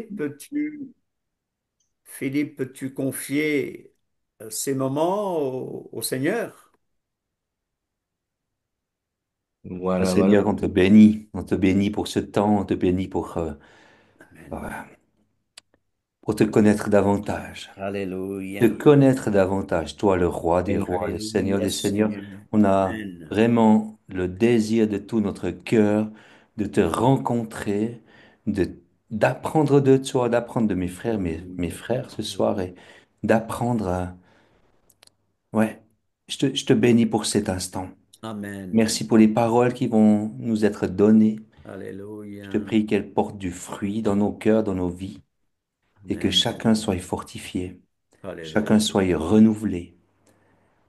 peux-tu, Philippe, peux-tu confier ces moments au Seigneur? Voilà, voilà. Seigneur, Seigneur, on te bénit. On te bénit pour ce temps. On te bénit Amen. voilà, pour te connaître davantage. Te Alléluia. connaître davantage. Toi, le roi des rois, le Seigneur Alléluia, des seigneurs. Seigneur. On a Amen. vraiment le désir de tout notre cœur de te rencontrer, de, d'apprendre de toi, d'apprendre de mes frères, mes Alléluia. frères ce soir Alléluia. et d'apprendre à... Ouais, je te bénis pour cet instant. Amen. Merci pour les paroles qui vont nous être données. Je te Alléluia. prie qu'elles portent du fruit dans nos cœurs, dans nos vies, et que Amen. chacun soit fortifié, chacun Alléluia. soit renouvelé,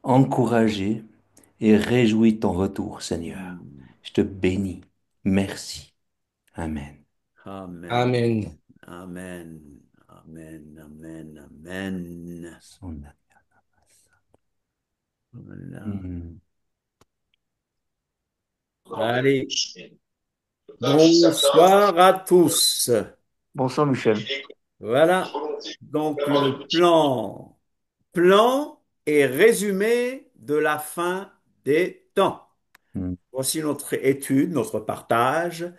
encouragé et réjoui de ton retour, Seigneur. Hmm. Je te bénis. Merci. Amen. Amen. Amen. Amen. Amen. Amen. Amen. Son- Voilà. Hmm. Allez, bonsoir à tous. Bonsoir, Michel. Voilà. Donc le plan et résumé de la fin des temps. Hmm. Voici notre étude, notre partage.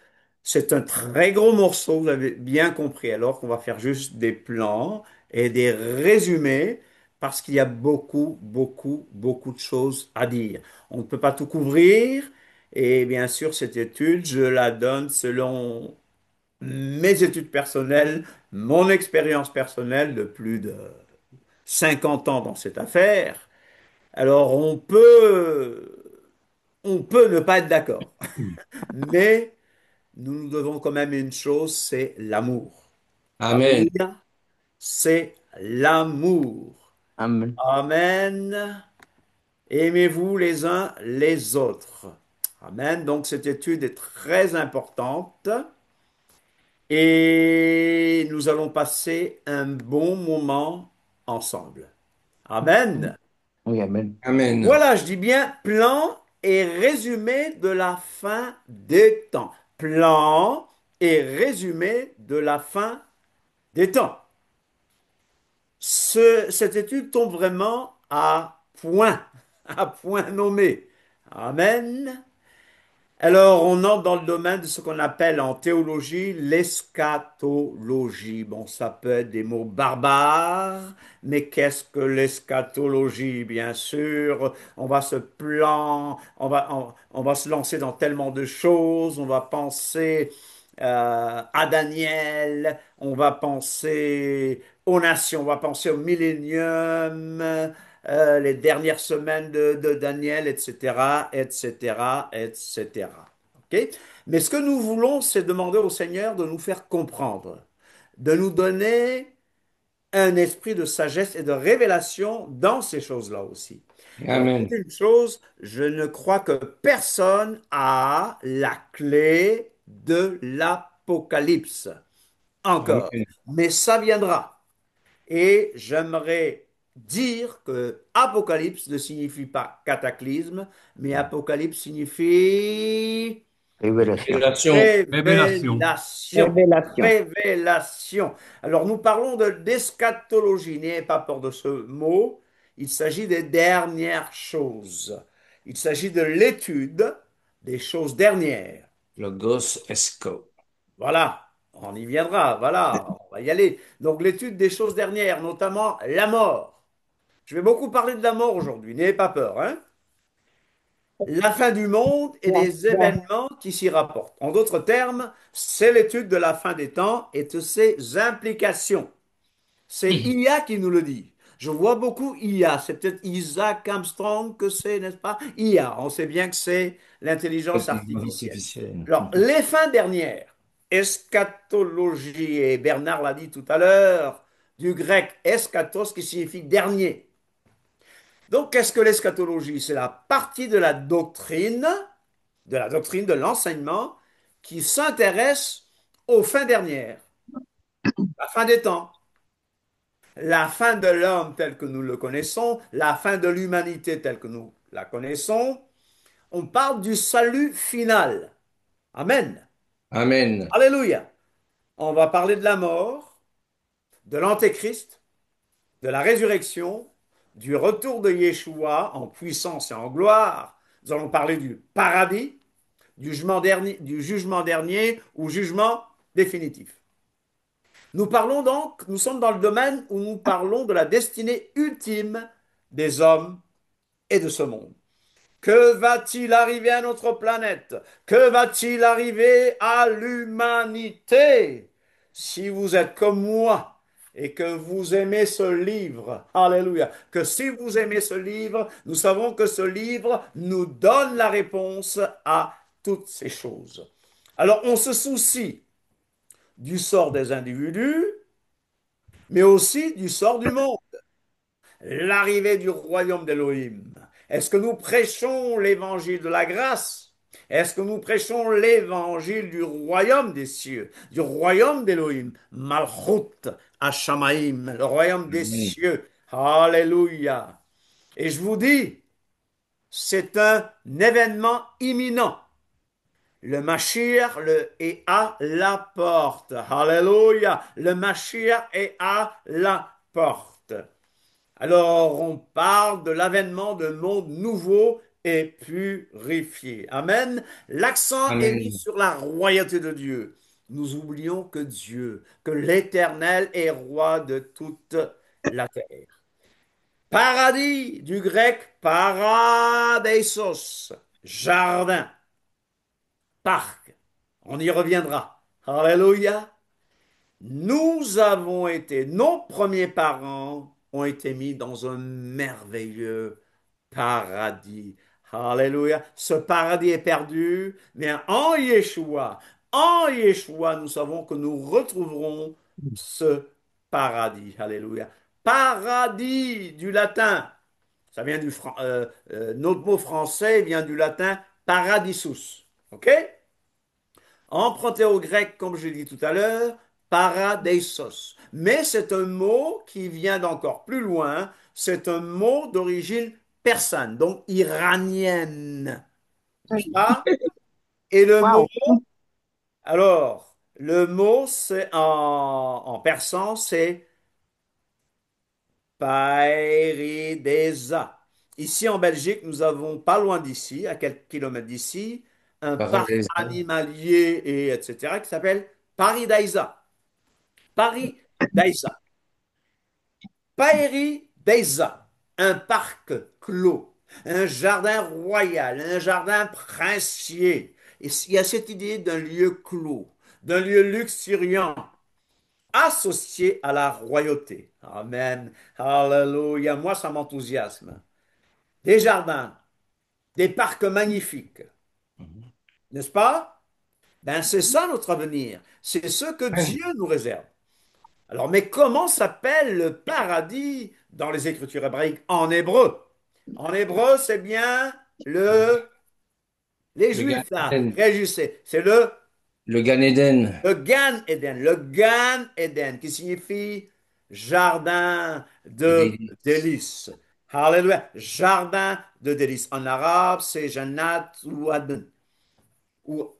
C'est un très gros morceau, vous avez bien compris, alors qu'on va faire juste des plans et des résumés parce qu'il y a beaucoup, beaucoup, beaucoup de choses à dire. On ne peut pas tout couvrir et bien sûr, cette étude, je la donne selon mes études personnelles, mon expérience personnelle de plus de 50 ans dans cette affaire. Alors, on peut ne pas être d'accord, mais nous devons quand même une chose, c'est l'amour. Amen. Alléluia, c'est l'amour. Amen. Amen. Aimez-vous les uns les autres. Amen. Donc cette étude est très importante et nous allons passer un bon moment ensemble. Amen. Oui, Amen. Amen. Voilà, je dis bien plan et résumé de la fin des temps. Plan et résumé de la fin des temps. Cette étude tombe vraiment à point, à point nommé. Amen. Alors, on entre dans le domaine de ce qu'on appelle en théologie l'eschatologie. Bon, ça peut être des mots barbares, mais qu'est-ce que l'eschatologie? Bien sûr, on va se lancer dans tellement de choses. On va penser à Daniel, on va penser aux nations, on va penser au millénium, les dernières semaines de Daniel, etc., etc., etc. OK? Mais ce que nous voulons, c'est demander au Seigneur de nous faire comprendre, de nous donner un esprit de sagesse et de révélation dans ces choses-là aussi. Alors, c'est Amen. une chose, je ne crois que personne a la clé de l'Apocalypse encore, Amen. mais ça viendra. Et j'aimerais dire que Apocalypse ne signifie pas cataclysme, mais Apocalypse signifie Révélation. Révélation. Révélation. révélation. Révélation. Révélation. Alors nous parlons d'eschatologie. N'ayez pas peur de ce mot. Il s'agit des dernières choses. Il s'agit de l'étude des choses dernières. Logos esco. Voilà, on y viendra. Voilà, on va y aller. Donc l'étude des choses dernières, notamment la mort. Je vais beaucoup parler de la mort aujourd'hui. N'ayez pas peur, hein? La fin du monde et des événements qui s'y rapportent. En d'autres termes, c'est l'étude de la fin des temps et de ses implications. C'est IA qui nous le dit. Je vois beaucoup IA. C'est peut-être Isaac Armstrong que c'est, n'est-ce pas? IA. On sait bien que c'est l'intelligence Intelligence artificielle. artificielle. Alors, les fins dernières, eschatologie, et Bernard l'a dit tout à l'heure, du grec eschatos qui signifie dernier. Donc, qu'est-ce que l'eschatologie? C'est la partie de l'enseignement, qui s'intéresse aux fins dernières, la fin des temps, la fin de l'homme tel que nous le connaissons, la fin de l'humanité telle que nous la connaissons. On parle du salut final. Amen. Amen. Alléluia. On va parler de la mort, de l'Antéchrist, de la résurrection, du retour de Yeshua en puissance et en gloire. Nous allons parler du paradis, du jugement dernier ou jugement définitif. Nous parlons donc, nous sommes dans le domaine où nous parlons de la destinée ultime des hommes et de ce monde. Que va-t-il arriver à notre planète? Que va-t-il arriver à l'humanité? Si vous êtes comme moi et que vous aimez ce livre, alléluia, que si vous aimez ce livre, nous savons que ce livre nous donne la réponse à toutes ces choses. Alors on se soucie du sort des individus, mais aussi du sort du monde. L'arrivée du royaume d'Élohim. Est-ce que nous prêchons l'évangile de la grâce? Est-ce que nous prêchons l'évangile du royaume des cieux, du royaume d'Élohim? Malchut Hashamaim, le royaume des Amen. cieux. Alléluia. Et je vous dis, c'est un événement imminent. Le Mashiach est à la porte. Alléluia. Le Mashiach est à la porte. Alors, on parle de l'avènement d'un monde nouveau et purifié. Amen. L'accent est mis Amen. sur la royauté de Dieu. Nous oublions que Dieu, que l'Éternel est roi de toute la terre. Paradis, du grec paradeisos, jardin, parc. On y reviendra. Alléluia. Nous avons été, nos premiers parents ont été mis dans un merveilleux paradis. Alléluia. Ce paradis est perdu, mais en Yeshua, nous savons que nous retrouverons ce paradis. Alléluia. Paradis du latin. Ça vient notre mot français vient du latin paradisus. OK? Emprunté au grec, comme je l'ai dit tout à l'heure, paradeisos. Mais c'est un mot qui vient d'encore plus loin. C'est un mot d'origine persane, donc iranienne. N'est-ce pas? Et le mot, Wow. alors, le mot, c'est en persan, c'est Paeridesa. Ici en Belgique, nous avons pas loin d'ici, à quelques kilomètres d'ici, un parc Paradise. animalier et etc. qui s'appelle Paradisa. Paradisa. Paeridesa. Un parc clos, un jardin royal, un jardin princier. Et il y a cette idée d'un lieu clos, d'un lieu luxuriant, associé à la royauté. Amen. Alléluia. Moi, ça m'enthousiasme. Des jardins, des parcs magnifiques, n'est-ce pas? Ben, c'est ça notre avenir. C'est ce que Amen. Dieu nous réserve. Alors, mais comment s'appelle le paradis dans les Écritures hébraïques en hébreu? En hébreu, c'est bien les Le Gan Juifs là, Eden. réagissez. C'est Le Gan Eden. le Gan Eden, qui signifie jardin de Délice. délices. Alléluia, jardin de délices. En arabe, c'est Jannat ou Adn ou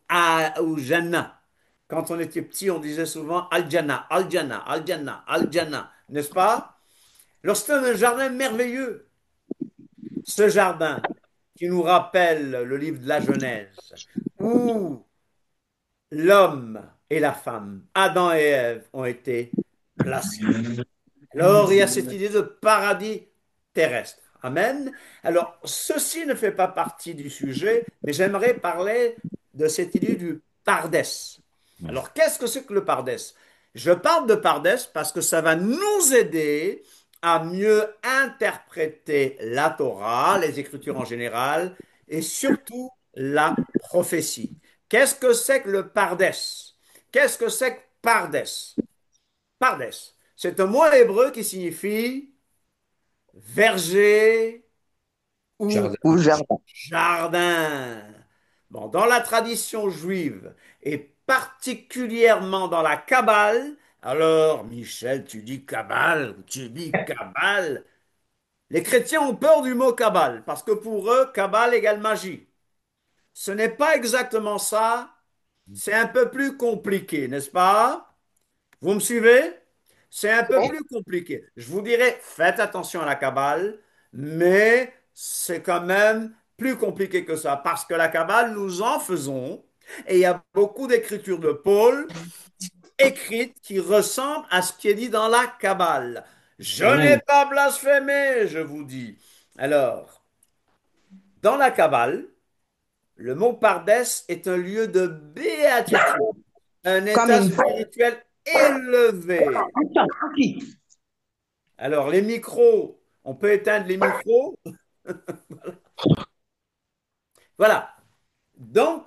Jannah. Quand on était petit, on disait souvent Al-Jannah, Al-Jannah, Al-Jannah, Al-Jannah, n'est-ce pas? Alors c'est un jardin merveilleux. Ce jardin qui nous rappelle le livre de la Genèse, où l'homme et la femme, Adam et Ève, ont été placés. Alors, il y a cette idée de paradis terrestre. Amen. Alors, ceci ne fait pas partie du sujet, mais j'aimerais parler de cette idée du pardès. Alors, qu'est-ce que c'est que le pardès? Je parle de pardès parce que ça va nous aider à mieux interpréter la Torah, les Écritures en général, et surtout la prophétie. Qu'est-ce que c'est que le pardès? Qu'est-ce que c'est que pardès? Pardès. C'est un mot hébreu qui signifie verger ou Jardin. Ou jardin. jardin. Bon, dans la tradition juive et particulièrement dans la Kabbale, alors Michel, tu dis Kabbale, tu dis Kabbale. Les chrétiens ont peur du mot Kabbale parce que pour eux, Kabbale égale magie. Ce n'est pas exactement ça, c'est un peu plus compliqué, n'est-ce pas? Vous me suivez? C'est un peu Oui. plus compliqué. Je vous dirais, faites attention à la Kabbale, mais c'est quand même plus compliqué que ça, parce que la Kabbale, nous en faisons, et il y a beaucoup d'écritures de Paul écrites qui ressemblent à ce qui est dit dans la Kabbale. Je n'ai Amen. pas blasphémé, je vous dis. Alors, dans la Kabbale, le mot Pardes est un lieu de béatitude, un Comme état une spirituel élevé. Alors, les micros, on peut éteindre les micros. Voilà. Donc,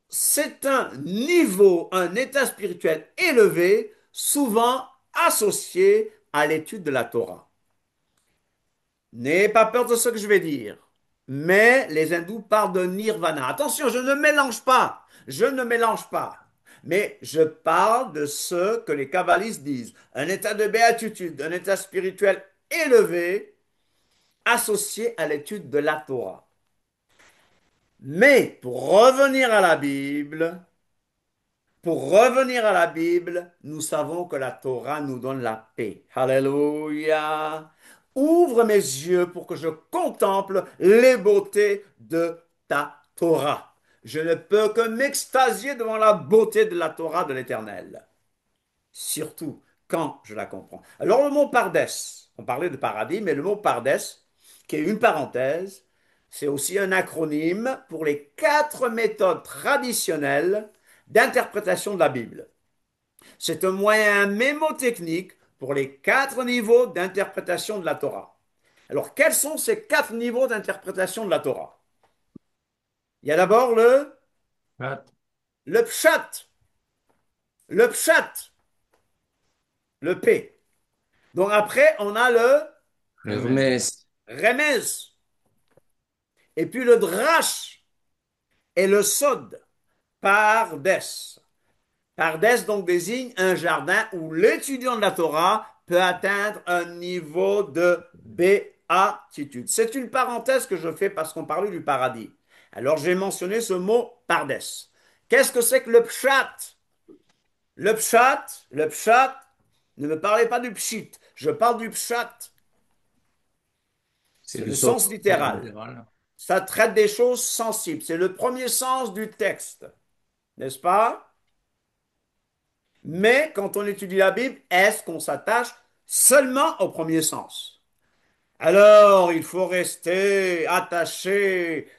c'est un niveau, un état spirituel élevé, souvent associé à l'étude de la Torah. N'ayez pas peur de ce que je vais dire. Mais les hindous parlent de nirvana. Attention, je ne mélange pas. Je ne mélange pas. Mais je parle de ce que les kabbalistes disent. Un état de béatitude, un état spirituel élevé associé à l'étude de la Torah. Mais pour revenir à la Bible, nous savons que la Torah nous donne la paix. Alléluia. Ouvre mes yeux pour que je contemple les beautés de ta Torah. Je ne peux que m'extasier devant la beauté de la Torah de l'Éternel, surtout quand je la comprends. Alors le mot Pardes, on parlait de paradis, mais le mot Pardes, qui est une parenthèse, c'est aussi un acronyme pour les 4 méthodes traditionnelles d'interprétation de la Bible. C'est un moyen mémotechnique pour les 4 niveaux d'interprétation de la Torah. Alors, quels sont ces 4 niveaux d'interprétation de la Torah? Il y a d'abord le pshat, le pshat, le P. Donc après, on a le Hermès. remez, et puis le drash et le sod, pardes. Pardes donc désigne un jardin où l'étudiant de la Torah peut atteindre un niveau de béatitude. C'est une parenthèse que je fais parce qu'on parlait du paradis. Alors j'ai mentionné ce mot pardes. Qu'est-ce que c'est que le pshat? Le pshat, ne me parlez pas du pshit, je parle du pshat. C'est C'est le le sort sens littéral. littéral. Ça traite des choses sensibles. C'est le premier sens du texte, n'est-ce pas? Mais quand on étudie la Bible, est-ce qu'on s'attache seulement au premier sens? Alors, il faut rester attaché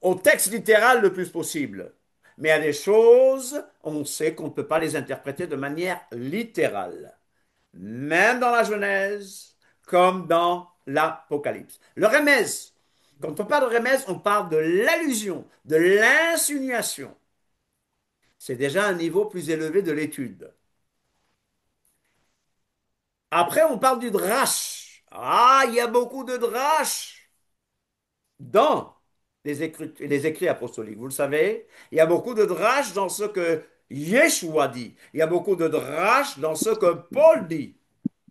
au texte littéral le plus possible. Mais il y a des choses, on sait qu'on ne peut pas les interpréter de manière littérale, même dans la Genèse, comme dans l'Apocalypse. Le remez, quand on parle de remez, on parle de l'allusion, de l'insinuation. C'est déjà un niveau plus élevé de l'étude. Après, on parle du drash. Ah, il y a beaucoup de drash dans les écrits apostoliques. Vous le savez, il y a beaucoup de drash dans ce que Yeshua dit. Il y a beaucoup de drash dans ce que Paul dit.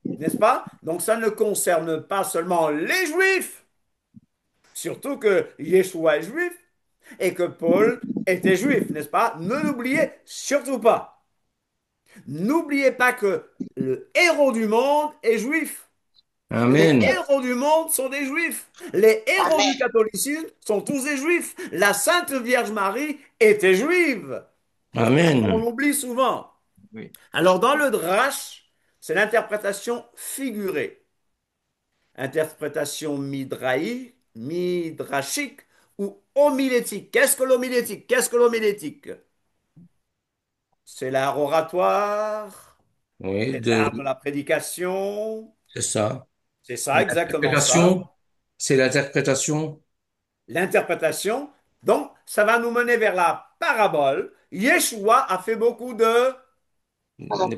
N'est-ce pas? Donc ça ne concerne pas seulement les Juifs, surtout que Yeshua est juif et que Paul était juif, n'est-ce pas? Ne l'oubliez surtout pas. N'oubliez pas que le héros du monde est juif. Les Amen. héros du monde sont des juifs. Les héros du catholicisme sont tous des juifs. La Sainte Vierge Marie était juive. On Amen. l'oublie souvent. Oui. Alors dans le drash, c'est l'interprétation figurée. Interprétation midrashique ou homilétique. Qu'est-ce que l'homilétique? Qu'est-ce que l'homilétique? C'est l'art oratoire, Oui, c'est l'art de la prédication. c'est ça. C'est ça, exactement ça. C'est l'interprétation, L'interprétation. Donc, ça va nous mener vers la parabole. Yeshua a fait beaucoup n'est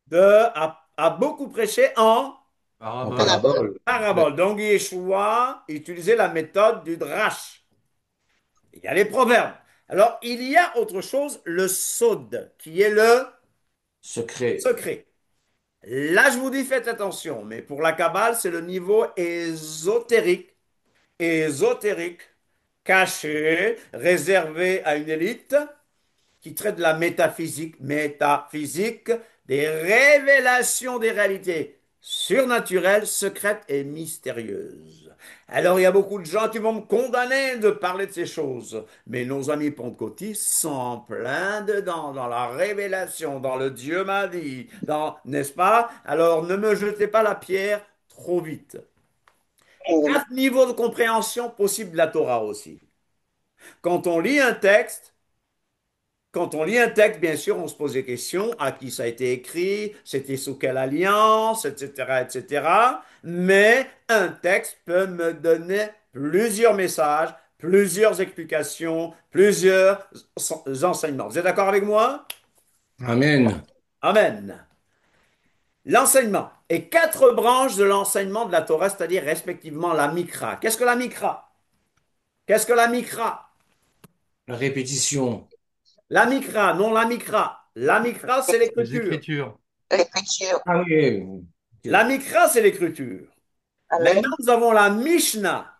pas a beaucoup prêché en en Parabole. parabole. parabole. Donc, Yeshua utilisait la méthode du drash. Il y a les proverbes. Alors, il y a autre chose, le sod, qui est le Secret. secret. Là, je vous dis, faites attention, mais pour la Kabbale, c'est le niveau ésotérique, caché, réservé à une élite, qui traite de la métaphysique, des révélations des réalités surnaturelles, secrètes et mystérieuses. Alors, il y a beaucoup de gens qui vont me condamner de parler de ces choses, mais nos amis pentecôtistes sont en plein dedans, dans la révélation, dans le Dieu m'a dit, n'est-ce pas? Alors, ne me jetez pas la pierre trop vite. Amen. Quatre niveaux de compréhension possibles de la Torah aussi. Quand on lit un texte, Quand on lit un texte, bien sûr, on se pose des questions, à qui ça a été écrit, c'était sous quelle alliance, etc., etc. Mais un texte peut me donner plusieurs messages, plusieurs explications, plusieurs enseignements. Vous êtes d'accord avec moi? Amen. Amen. L'enseignement et quatre branches de l'enseignement de la Torah, c'est-à-dire respectivement la Mikra. Qu'est-ce que la Mikra? Qu'est-ce que la Mikra? La répétition. La Mikra, non la Mikra. La Mikra, c'est Les l'écriture. Écritures. L'écriture. Ah oui. La Ok. Mikra, c'est l'écriture. Maintenant, Amen. nous avons la Mishnah,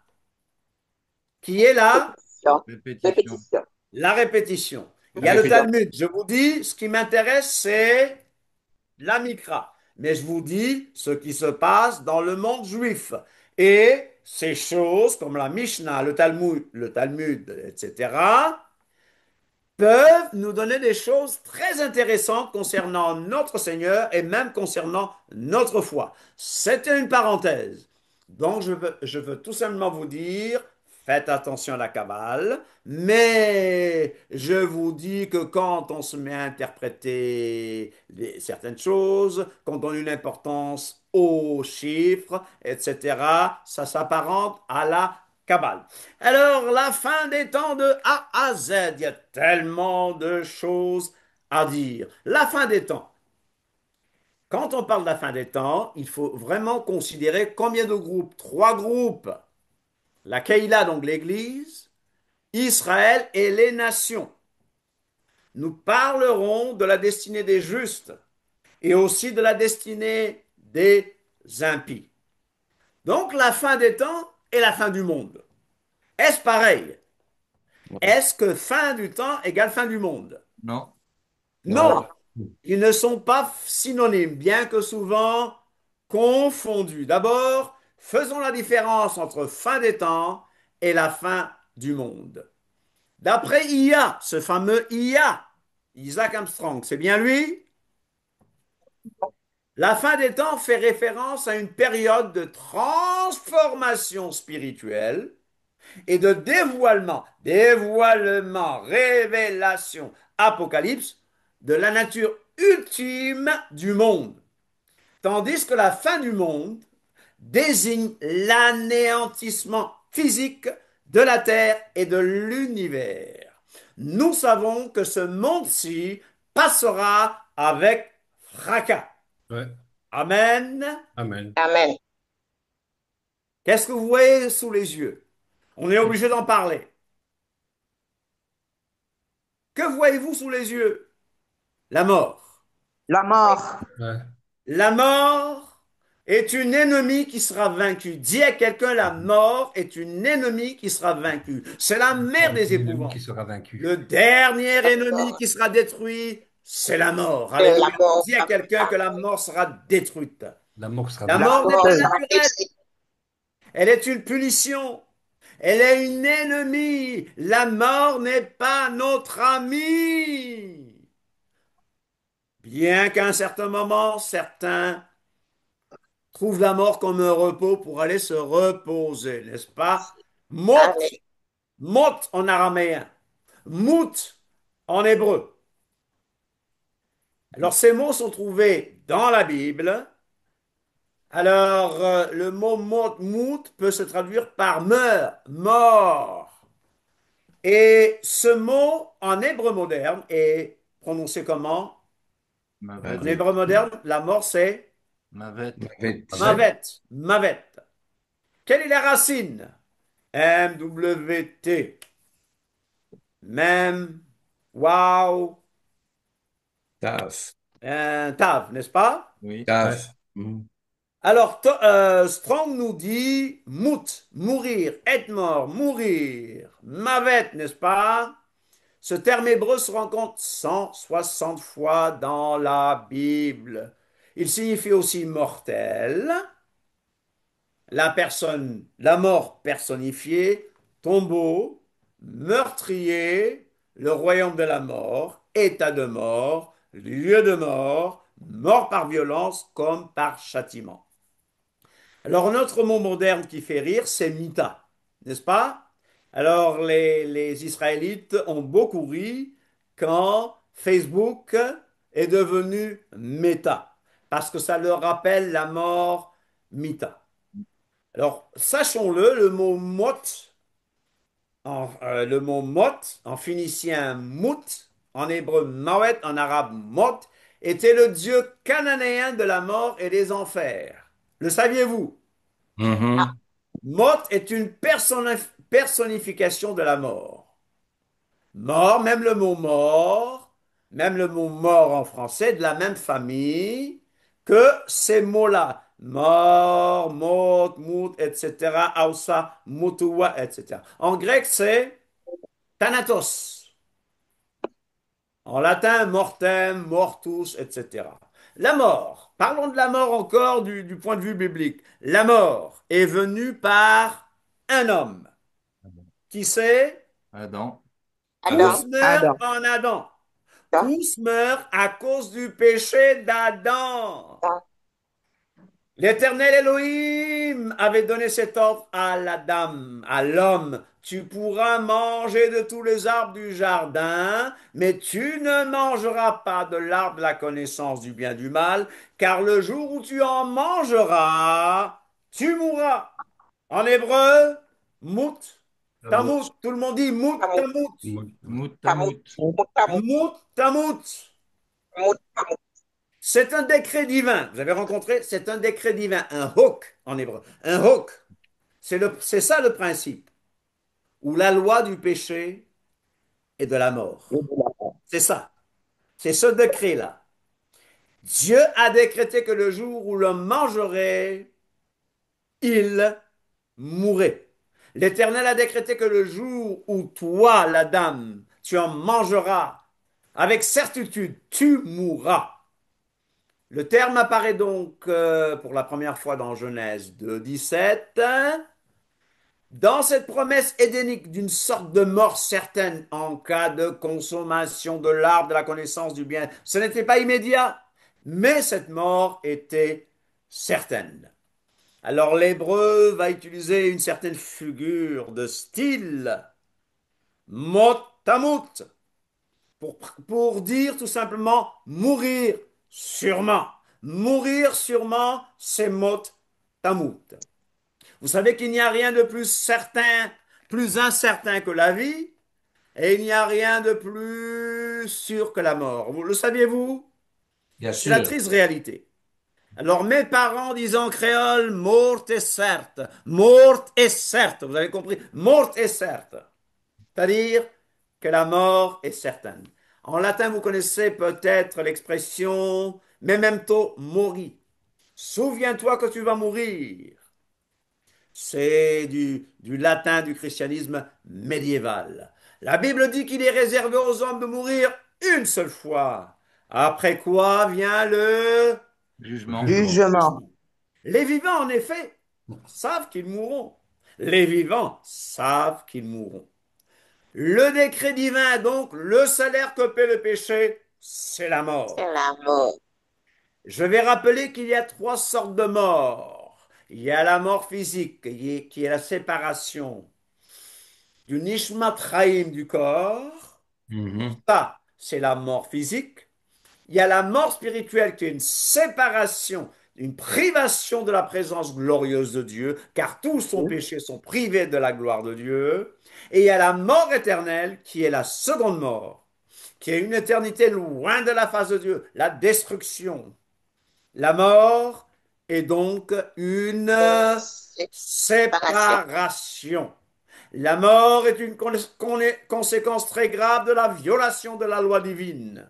qui est Répétition. Répétition. Répétition. la répétition. Il La y a le Répétition. répétition. Talmud. Je vous dis, ce qui m'intéresse, c'est la Mikra. Mais je vous dis ce qui se passe dans le monde juif. Et ces choses, comme la Mishnah, le Talmud, etc., peuvent nous donner des choses très intéressantes concernant notre Seigneur et même concernant notre foi. C'était une parenthèse. Donc, je veux tout simplement vous dire, faites attention à la Kabbale, mais je vous dis que quand on se met à interpréter certaines choses, qu'on donne une importance aux chiffres, etc., ça s'apparente à la Kabbale. Alors, la fin des temps de A à Z, il y a tellement de choses à dire. La fin des temps. Quand on parle de la fin des temps, il faut vraiment considérer combien de groupes. Trois groupes. La Keïla, donc l'Église, Israël et les nations. Nous parlerons de la destinée des justes et aussi de la destinée des impies. Donc, la fin des temps et la fin du monde. Est-ce pareil? Est-ce que fin du temps égale fin du monde? Non. Non, Non. ils ne sont pas synonymes, bien que souvent confondus. D'abord, faisons la différence entre fin des temps et la fin du monde. D'après IA, ce fameux IA, Isaac Armstrong, c'est bien lui? La fin des temps fait référence à une période de transformation spirituelle et de dévoilement, révélation, apocalypse de la nature ultime du monde. Tandis que la fin du monde désigne l'anéantissement physique de la Terre et de l'univers. Nous savons que ce monde-ci passera avec fracas. Ouais. Amen. Amen. Amen. Qu'est-ce que vous voyez sous les yeux? On est obligé d'en parler. Que voyez-vous sous les yeux? La mort. La mort. Ouais. La mort est une ennemie qui sera vaincue. Dis à quelqu'un, la mort est une ennemie qui sera vaincue. C'est la mère des L'ennemi qui épouvances. sera vaincu. Le dernier ennemi qui sera détruit, c'est la mort. La Alléluia. mort. Dis à quelqu'un que la mort sera détruite. La mort sera La La mort n'est détruite. mort pas sera naturelle. détruite. Elle est une punition. Elle est une ennemie. La mort n'est pas notre ami. Bien qu'à un certain moment, certains trouvent la mort comme un repos pour aller se reposer, n'est-ce pas? Mot, Amen. mot en araméen, mout en hébreu. Alors ces mots sont trouvés dans la Bible. Alors le mot mot, mout peut se traduire par meurt, mort. Et ce mot en hébreu moderne est prononcé comment? En Mavet. Avec. hébreu moderne, la mort c'est Mavet. Avec. mavet, mavet. Quelle est la racine? MWT. Même, wow, Taf. tav, n'est-ce pas? Oui. Ouais. Taf. Hmm. Alors, Strong nous dit mout, mourir, être mort, mourir. Mavet, n'est-ce pas? Ce terme hébreu se rencontre 160 fois dans la Bible. Il signifie aussi mortel, la mort personnifiée, tombeau, meurtrier, le royaume de la mort, état de mort, lieu de mort, mort par violence comme par châtiment. Alors, notre mot moderne qui fait rire, c'est mita, n'est-ce pas? Alors, les Israélites ont beaucoup ri quand Facebook est devenu Meta, parce que ça leur rappelle la mort mita. Alors, sachons-le, le mot mot, en phénicien mout, en hébreu mawet, en arabe mot, était le dieu cananéen de la mort et des enfers. Le saviez-vous? Mhm. Mot est une personnification de la mort. Mort, même le mot mort en français, de la même famille que ces mots-là. Mort, mot, mout, etc. Ausa, mutua, etc. En grec, c'est thanatos. En latin, mortem, mortus, etc. La mort. Parlons de la mort encore du point de vue biblique. La mort est venue par un homme. Qui c'est? Adam. Tous Adam. Adam. meurent Adam. en Adam. Adam. Tous meurent à cause du péché d'Adam. L'Éternel Elohim avait donné cet ordre à l'Adam, à l'homme. Tu pourras manger de tous les arbres du jardin, mais tu ne mangeras pas de l'arbre de la connaissance du bien et du mal, car le jour où tu en mangeras, tu mourras. En hébreu, mout, Tamut. tamout. Tout le monde dit mout, Tamut. tamout. Mut, Tamut. tamut. Tamut. Mout, tamout. Tamut. Tamut. C'est un décret divin. Vous avez rencontré? C'est un décret divin, un hok en hébreu. Un hok. C'est ça le principe. Ou la loi du péché et de la Et mort. de la mort. C'est ça. C'est ce décret-là. Dieu a décrété que le jour où l'homme mangerait, il mourrait. L'Éternel a décrété que le jour où toi, la dame, tu en mangeras, avec certitude, tu mourras. Le terme apparaît donc pour la première fois dans Genèse 2, 17. Dans cette promesse édénique d'une sorte de mort certaine en cas de consommation de l'arbre de la connaissance du bien, ce n'était pas immédiat, mais cette mort était certaine. Alors l'hébreu va utiliser une certaine figure de style, mot tamut, pour, pour dire tout simplement mourir sûrement. Mourir sûrement, c'est mot tamut. Vous savez qu'il n'y a rien de plus certain, plus incertain que la vie, et il n'y a rien de plus sûr que la mort. Vous le saviez-vous? Bien C'est la sûr. triste réalité. Alors mes parents disent en créole, mort est certes, mort est certes, vous avez compris, mort est certes, c'est-à-dire que la mort est certaine. En latin, vous connaissez peut-être l'expression memento mori. Souviens-toi que tu vas mourir. C'est du latin du christianisme médiéval. La Bible dit qu'il est réservé aux hommes de mourir une seule fois. Après quoi vient le Jugement. Jugement. Jugement. jugement. Les vivants, en effet, savent qu'ils mourront. Les vivants savent qu'ils mourront. Le décret divin, donc, le salaire que paie le péché, c'est la C'est mort. la mort. Je vais rappeler qu'il y a trois sortes de morts. Il y a la mort physique, qui est la séparation du nishmat chaim du corps. Mhm. Ça, c'est la mort physique. Il y a la mort spirituelle qui est une séparation, une privation de la présence glorieuse de Dieu, car tous son péché sont privés de la gloire de Dieu. Et il y a la mort éternelle qui est la seconde mort, qui est une éternité loin de la face de Dieu, la destruction. La mort est donc une Séparation. séparation. La mort est une conséquence très grave de la violation de la loi divine.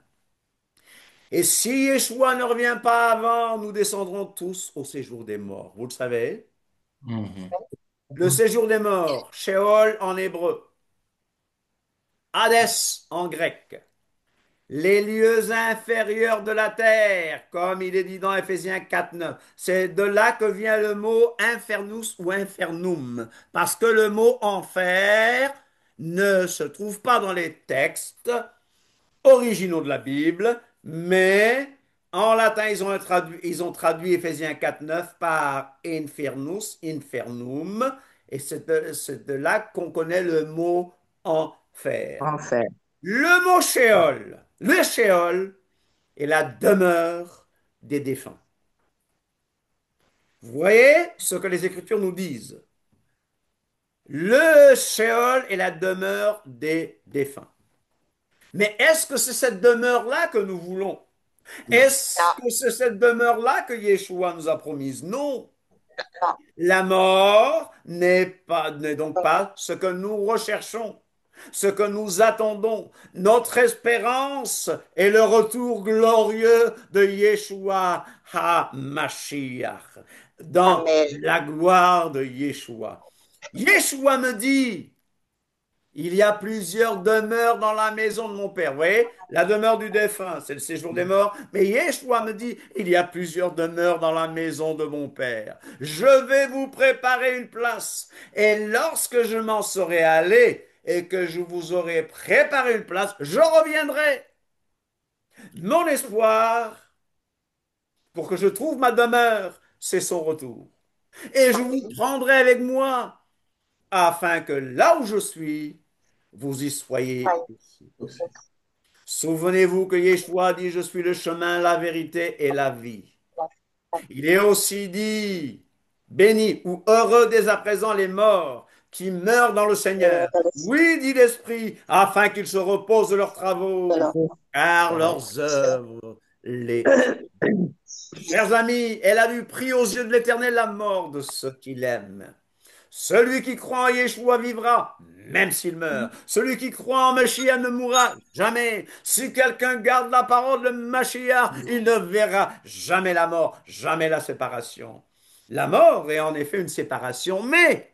Et si Yeshua ne revient pas avant, nous descendrons tous au séjour des morts. Vous le savez? Mhm. Le séjour des morts, Sheol en hébreu. Hadès en grec, les lieux inférieurs de la terre, comme il est dit dans Éphésiens 4:9. C'est de là que vient le mot infernus ou infernum, parce que le mot enfer ne se trouve pas dans les textes originaux de la Bible, mais en latin, ils ont traduit Éphésiens 4:9 par infernus, infernum, et c'est de là qu'on connaît le mot enfer. Enfer. Le mot Sheol, le Sheol est la demeure des défunts. Vous voyez ce que les Écritures nous disent. Le Sheol est la demeure des défunts. Mais est-ce que c'est cette demeure-là que nous voulons? Est-ce Non, que c'est cette demeure-là que Yeshua nous a promise? Non. non. La mort n'est donc pas ce que nous recherchons, ce que nous attendons. Notre espérance est le retour glorieux de Yeshua HaMashiach, dans Amen. la gloire de Yeshua. Yeshua me dit, il y a plusieurs demeures dans la maison de mon père. Vous voyez, la demeure du défunt, c'est le séjour des morts. Mais Yeshua me dit, il y a plusieurs demeures dans la maison de mon père. Je vais vous préparer une place. Et lorsque je m'en serai allé et que je vous aurai préparé une place, je reviendrai. Mon espoir, pour que je trouve ma demeure, c'est son retour. Et je vous prendrai avec moi, afin que là où je suis, vous y soyez aussi. Souvenez-vous que Yeshua dit, je suis le chemin, la vérité et la vie. Il est aussi dit, béni ou heureux dès à présent les morts qui meurent dans le Seigneur. Oui, dit l'Esprit, afin qu'ils se reposent de leurs travaux, car leurs œuvres les... Chers amis, elle a vu pris aux yeux de l'Éternel la mort de ceux qu'il aime. Celui qui croit en Yeshua vivra, même s'il meurt. Celui qui croit en Mashiach ne mourra jamais. Si quelqu'un garde la parole de Mashiach, il ne verra jamais la mort, jamais la séparation. La mort est en effet une séparation, mais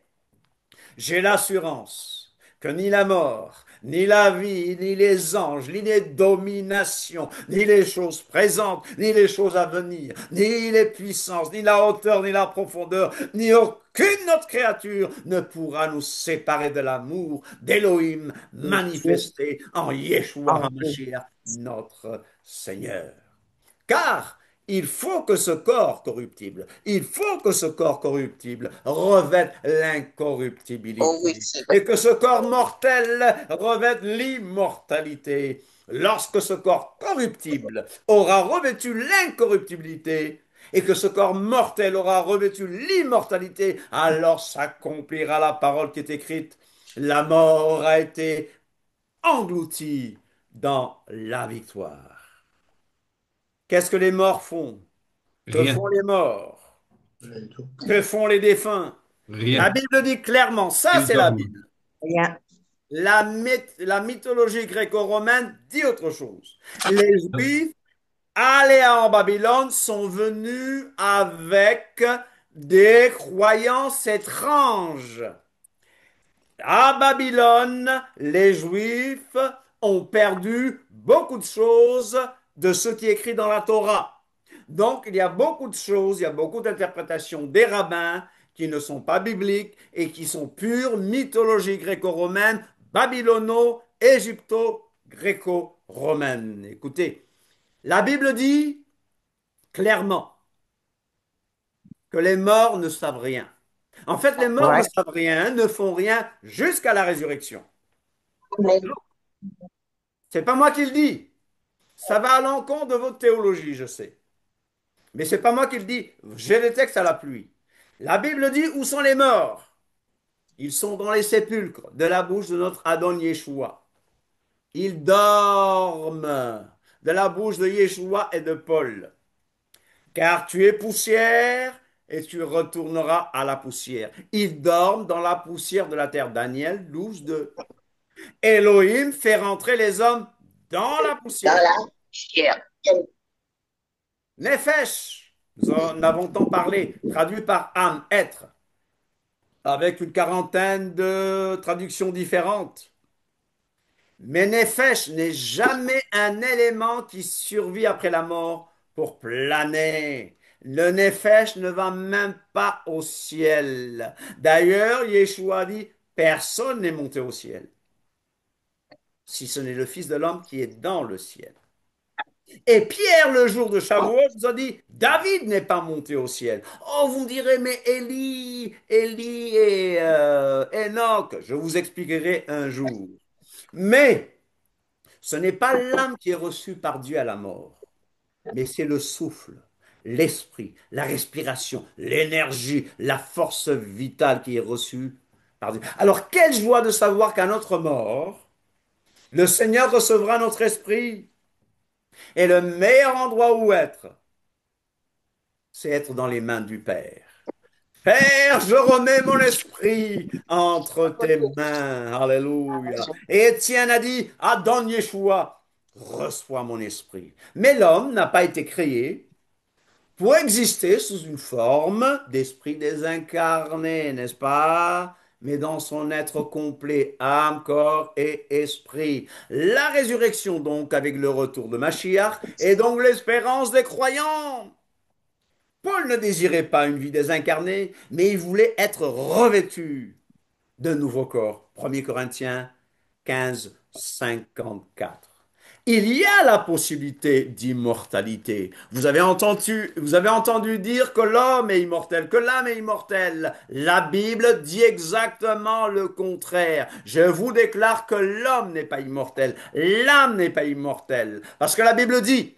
j'ai l'assurance que ni la mort, ni la vie, ni les anges, ni les dominations, ni les choses présentes, ni les choses à venir, ni les puissances, ni la hauteur, ni la profondeur, ni aucune autre créature ne pourra nous séparer de l'amour d'Élohim manifesté en Yeshua HaMashiach, notre Seigneur. Car il faut que ce corps corruptible, il faut que ce corps corruptible revête Oh oui, l'incorruptibilité c'est et que ce corps mortel revête l'immortalité. Lorsque ce corps corruptible aura revêtu l'incorruptibilité et que ce corps mortel aura revêtu l'immortalité, alors s'accomplira la parole qui est écrite. La mort aura été engloutie dans la victoire. Qu'est-ce que les morts font? Que Rien, font les morts? Que font les défunts? La rien. Bible dit clairement, ça Ils c'est la dorment. Bible. Rien. La mythologie gréco-romaine dit autre chose. Les Juifs, allés en Babylone, sont venus avec des croyances étranges. À Babylone, les Juifs ont perdu beaucoup de choses de ce qui est écrit dans la Torah. Donc, il y a beaucoup de choses, il y a beaucoup d'interprétations des rabbins qui ne sont pas bibliques et qui sont pure mythologie gréco-romaine, babylono-égypto-gréco-romaine. Écoutez, la Bible dit clairement que les morts ne savent rien. En fait, les morts ne Ouais. savent rien, ne font rien jusqu'à la résurrection. Amen. C'est pas moi qui le dis. Ça va à l'encontre de votre théologie, je sais. Mais c'est pas moi qui le dis. J'ai les textes à la pluie. La Bible dit où sont les morts? Ils sont dans les sépulcres de la bouche de notre Adon Yeshua. Ils dorment de la bouche de Yeshua et de Paul. Car tu es poussière et tu retourneras à la poussière. Ils dorment dans la poussière de la terre. Daniel 12:2. Elohim fait rentrer les hommes dans la Dans poussière. la chair. Nefesh, nous en avons tant parlé, traduit par âme, être, avec une quarantaine de traductions différentes. Mais Nefesh n'est jamais un élément qui survit après la mort pour planer. Le Nefesh ne va même pas au ciel. D'ailleurs, Yeshua dit, personne n'est monté au ciel, si ce n'est le Fils de l'homme qui est dans le ciel. Et Pierre, le jour de Shavuot, nous a dit, David n'est pas monté au ciel. Oh, vous me direz, mais Élie et Enoch, je vous expliquerai un jour. Mais ce n'est pas l'âme qui est reçue par Dieu à la mort, mais c'est le souffle, l'esprit, la respiration, l'énergie, la force vitale qui est reçue par Dieu. Alors, quelle joie de savoir qu'à notre mort, le Seigneur recevra notre esprit. Et le meilleur endroit où être, c'est être dans les mains du Père. Père, je remets mon esprit entre tes mains. Alléluia. Et Étienne a dit, Adon Yeshua, reçois mon esprit. Mais l'homme n'a pas été créé pour exister sous une forme d'esprit désincarné, n'est-ce pas? Mais dans son être complet, âme, corps et esprit. La résurrection, donc, avec le retour de Mashiach, est donc l'espérance des croyants. Paul ne désirait pas une vie désincarnée, mais il voulait être revêtu d'un nouveau corps. 1er Corinthiens 15, 54. Il y a la possibilité d'immortalité. Vous avez entendu dire que l'homme est immortel, que l'âme est immortelle. La Bible dit exactement le contraire. Je vous déclare que l'homme n'est pas immortel, l'âme n'est pas immortelle. Parce que la Bible dit,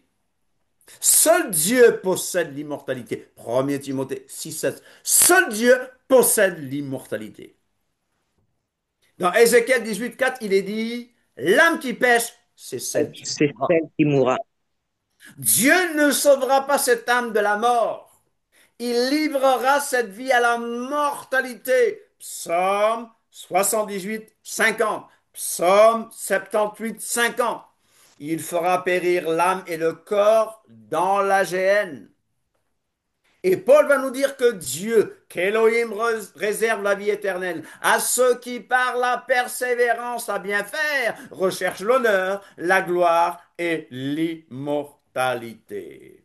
seul Dieu possède l'immortalité. 1er Timothée 6, 7. Seul Dieu possède l'immortalité. Dans Ézéchiel 18, 4, il est dit, l'âme qui pêche, c'est celle qui C'est mourra. celle qui mourra. Dieu ne sauvera pas cette âme de la mort. Il livrera cette vie à la mortalité. Psaume 78, 50. Psaume 78, 50. Il fera périr l'âme et le corps dans la géhenne. Et Paul va nous dire que Dieu, qu'Élohim réserve la vie éternelle à ceux qui, par la persévérance à bien faire, recherchent l'honneur, la gloire et l'immortalité.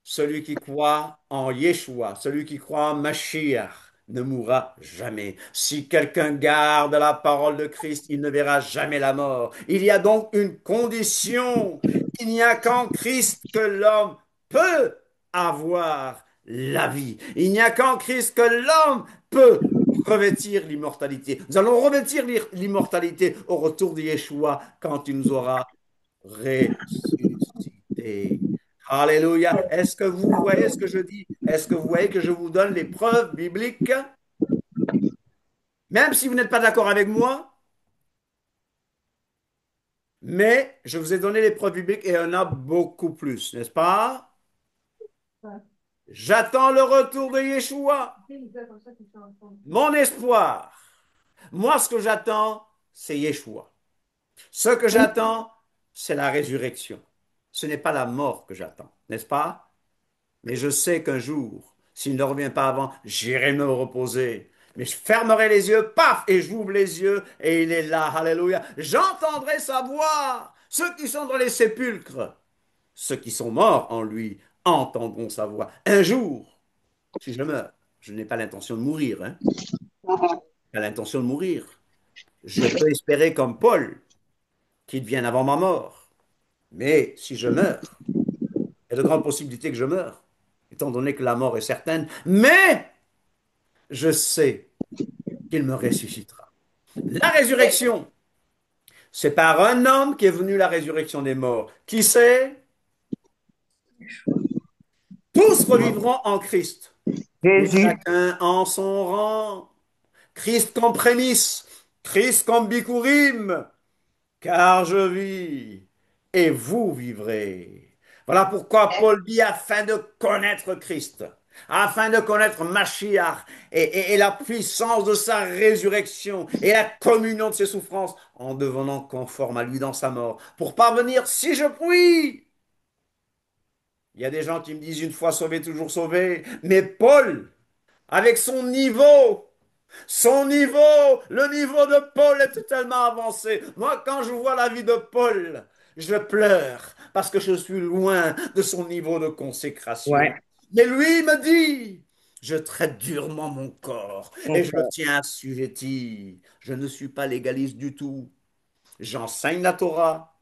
Celui qui croit en Yeshua, celui qui croit en Mashiach, ne mourra jamais. Si quelqu'un garde la parole de Christ, il ne verra jamais la mort. Il y a donc une condition. Il n'y a qu'en Christ que l'homme peut avoir la vie. Il n'y a qu'en Christ que l'homme peut revêtir l'immortalité. Nous allons revêtir l'immortalité au retour de Yeshua quand il nous aura ressuscité. Alléluia. Est-ce que vous voyez ce que je dis? Est-ce que vous voyez que je vous donne les preuves bibliques? Même si vous n'êtes pas d'accord avec moi, mais je vous ai donné les preuves bibliques et il y en a beaucoup plus, n'est-ce pas? J'attends le retour de Yeshua, mon espoir. Moi, ce que j'attends, c'est Yeshua. Ce que j'attends, c'est la résurrection. Ce n'est pas la mort que j'attends, n'est-ce pas? Mais je sais qu'un jour, s'il ne revient pas avant, j'irai me reposer. Mais je fermerai les yeux, paf, et j'ouvre les yeux, et il est là, alléluia. J'entendrai sa voix. Ceux qui sont dans les sépulcres, ceux qui sont morts en lui, entendront sa voix. Un jour, si je meurs, je n'ai pas l'intention de mourir, hein. Pas l'intention de mourir. Je peux espérer comme Paul qu'il vienne avant ma mort. Mais si je meurs, il y a de grandes possibilités que je meure, étant donné que la mort est certaine. Mais je sais qu'il me ressuscitera. La résurrection, c'est par un homme qu'est venue la résurrection des morts. Qui c'est? Tous revivront en Christ, mais Jésus, chacun en son rang. Christ comme prémisse, Christ comme bikurim, car je vis et vous vivrez. Voilà pourquoi Paul dit afin de connaître Christ, afin de connaître Mashiach et la puissance de sa résurrection et la communion de ses souffrances en devenant conforme à lui dans sa mort, pour parvenir, si je puis. Il y a des gens qui me disent une fois sauvé, toujours sauvé, mais Paul, avec son niveau, Son niveau, le niveau de Paul est tellement avancé. Moi, quand je vois la vie de Paul, je pleure parce que je suis loin de son niveau de consécration. Ouais, Mais lui me dit, je traite durement mon corps et je le encore. tiens assujetti. Je ne suis pas légaliste du tout. J'enseigne la Torah,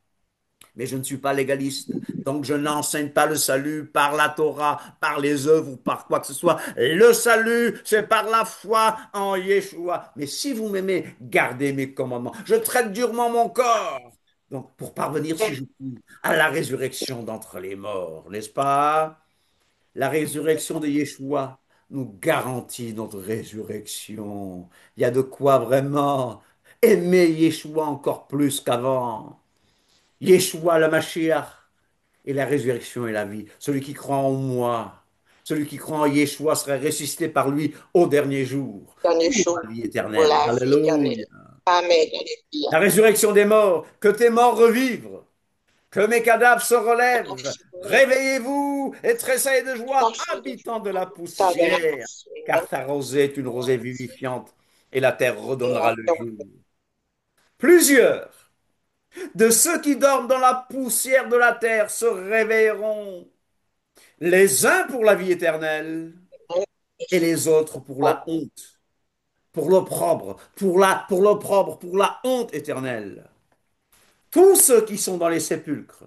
mais je ne suis pas légaliste. Donc je n'enseigne pas le salut par la Torah, par les œuvres ou par quoi que ce soit. Le salut, c'est par la foi en Yeshua. Mais si vous m'aimez, gardez mes commandements. Je traite durement mon corps. Donc pour parvenir, si je puis, à la résurrection d'entre les morts, n'est-ce pas? La résurrection de Yeshua nous garantit notre résurrection. Il y a de quoi vraiment aimer Yeshua encore plus qu'avant. Yeshua le Mashiach et la résurrection et la vie. Celui qui croit en moi, celui qui croit en Yeshua serait ressuscité par lui au dernier jour Dernier pour jour la vie pour éternelle. la vie Alléluia. éternelle. Amen. Alléluia. La résurrection des morts, que tes morts revivent, que mes cadavres se relèvent. Réveillez-vous et tressaillez de joie, habitants de la poussière, car ta rosée est une rosée vivifiante et la terre redonnera le jour. Plusieurs de ceux qui dorment dans la poussière de la terre se réveilleront, les uns pour la vie éternelle et les autres pour la honte, pour l'opprobre, pour la honte éternelle. Tous ceux qui sont dans les sépulcres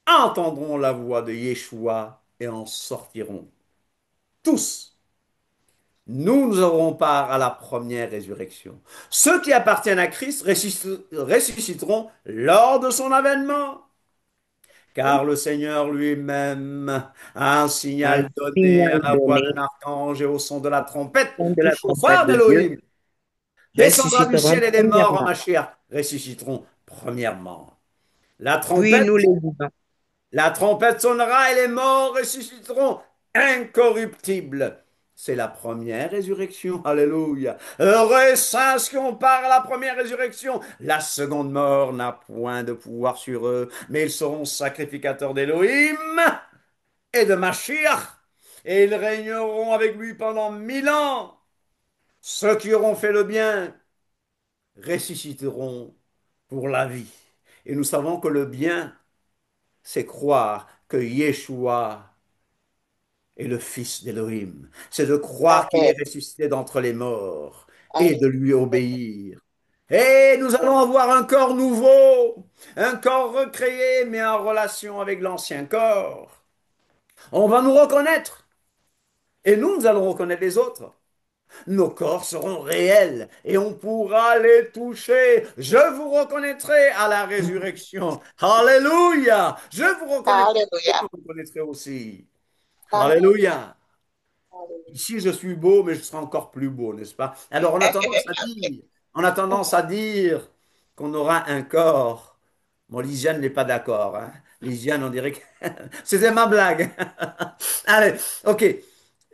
entendront la voix de Yeshua et en sortiront. Tous. Nous aurons part à la première résurrection. Ceux qui appartiennent à Christ ressusciteront lors de son avènement. Car le Seigneur lui-même a un Un signal donné à signal la voix donné d'un archange et au son de la trompette au son de du la trompette chauffard de Dieu, d'Élohim. Descendra du ressusciteront ciel et les morts en premièrement. Mashiach ressusciteront premièrement. La Puis trompette nous les vivants. La trompette sonnera et les morts ressusciteront incorruptibles. C'est la première résurrection. Alléluia. Heureux saints qui ont part à la première résurrection. La seconde mort n'a point de pouvoir sur eux, mais ils seront sacrificateurs d'Élohim et de Mashiach. Et ils régneront avec lui pendant 1000 ans. Ceux qui auront fait le bien ressusciteront pour la vie. Et nous savons que le bien, c'est croire que Yeshua est le Fils d'Élohim. C'est de croire qu'il Amen. est ressuscité d'entre les morts et de lui Alléluia. obéir. Et nous allons avoir un corps nouveau, un corps recréé, mais en relation avec l'ancien corps. On va nous reconnaître et nous allons reconnaître les autres. Nos corps seront réels et on pourra les toucher. Je vous reconnaîtrai à la résurrection. Alléluia. Je vous reconnaîtrai et Alléluia. vous me reconnaîtrez aussi. Amen. Alléluia. Alléluia. Ici, je suis beau, mais je serai encore plus beau, n'est-ce pas? Alors, on a tendance à dire qu'on aura un corps. Bon, Lisiane n'est pas d'accord, hein. Lisiane, on dirait que c'était ma blague. Allez, ok.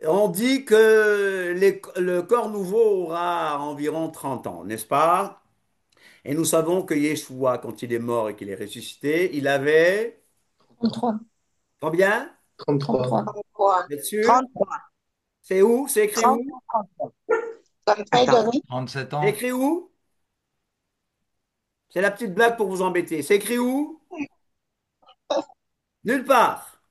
On dit que le corps nouveau aura environ 30 ans, n'est-ce pas? Et nous savons que Yeshua, quand il est mort et qu'il est ressuscité, il avait 33. combien? 33. 33. Vous êtes sûr? 33. C'est où? C'est écrit où? 33. Comme ça, Attends. Denis. 37 C'est ans. écrit où? C'est la petite blague pour vous embêter. C'est écrit où? Nulle part.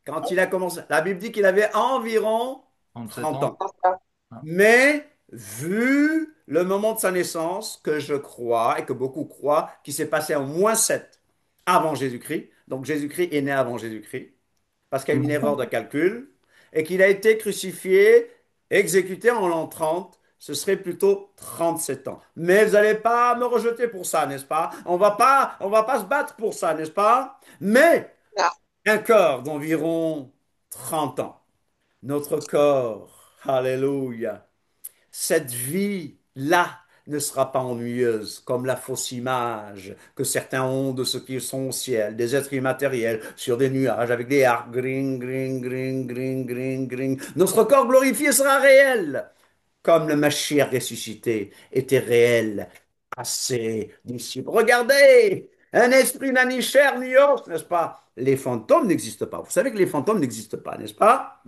Quand il a commencé, la Bible dit qu'il avait environ 37 30 ans. ans. Mais vu le moment de sa naissance, que je crois et que beaucoup croient, qui s'est passé en -7 avant Jésus-Christ, donc Jésus-Christ est né avant Jésus-Christ, parce qu'il y a eu une erreur de calcul, et qu'il a été crucifié, exécuté en l'an 30, ce serait plutôt 37 ans. Mais vous n'allez pas me rejeter pour ça, n'est-ce pas? On va pas se battre pour ça, n'est-ce pas? Mais Non. un corps d'environ 30 ans. Notre corps, alléluia. Cette vie-là ne sera pas ennuyeuse comme la fausse image que certains ont de ce qu'ils sont au ciel, des êtres immatériels sur des nuages avec des arcs, gring, gring, gring, gring, gring, gring. Notre corps glorifié sera réel, comme le Mashiach ressuscité était réel à ses disciples. Regardez, un esprit n'a ni chair ni os, n'est-ce pas? Les fantômes n'existent pas. Vous savez que les fantômes n'existent pas, n'est-ce pas?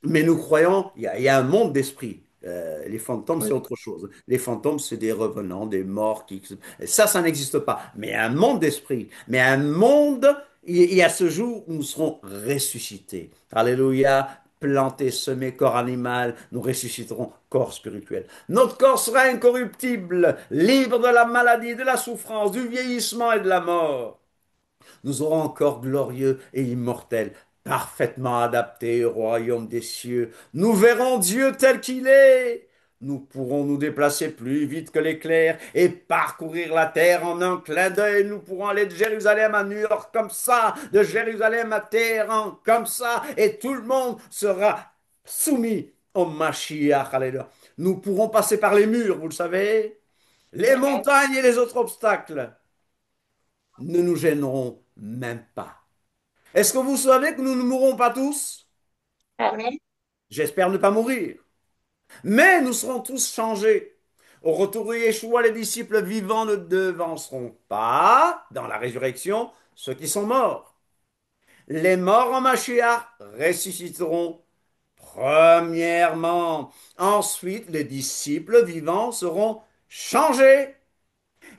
Mais nous croyons, il y a un monde d'esprit. Les fantômes, c'est Oui. autre chose. Les fantômes, c'est des revenants, des morts qui... Ça n'existe pas. Mais un monde d'esprit, mais un monde, il y a ce jour où nous serons ressuscités. Alléluia. Plantés, semés, corps animal, nous ressusciterons corps spirituel. Notre corps sera incorruptible, libre de la maladie, de la souffrance, du vieillissement et de la mort. Nous aurons un corps glorieux et immortel, parfaitement adapté au royaume des cieux. Nous verrons Dieu tel qu'il est. Nous pourrons nous déplacer plus vite que l'éclair et parcourir la terre en un clin d'œil. Nous pourrons aller de Jérusalem à New York comme ça, de Jérusalem à Téhéran comme ça, et tout le monde sera soumis au Mashiach. Alléluia. Nous pourrons passer par les murs, vous le savez, les Amen. montagnes et les autres obstacles ne nous gêneront même pas. Est-ce que vous savez que nous ne mourrons pas tous? Amen. J'espère ne pas mourir. Mais nous serons tous changés. Au retour de Yeshua, les disciples vivants ne devanceront pas, dans la résurrection, ceux qui sont morts. Les morts en Mashiach ressusciteront premièrement. Ensuite, les disciples vivants seront changés.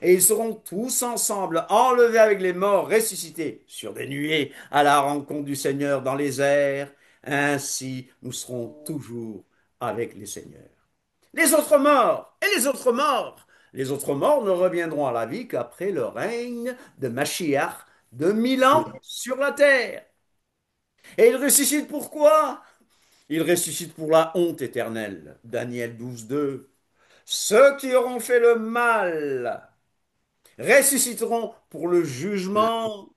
Et ils seront tous ensemble enlevés avec les morts, ressuscités sur des nuées à la rencontre du Seigneur dans les airs. Ainsi, nous serons toujours avec les seigneurs. Les autres morts et les autres morts. Les autres morts ne reviendront à la vie qu'après le règne de Mashiach de 1000 ans Oui. sur la terre. Et ils ressuscitent pourquoi? Ils ressuscitent pour la honte éternelle. Daniel 12:2. Ceux qui auront fait le mal ressusciteront pour le jugement.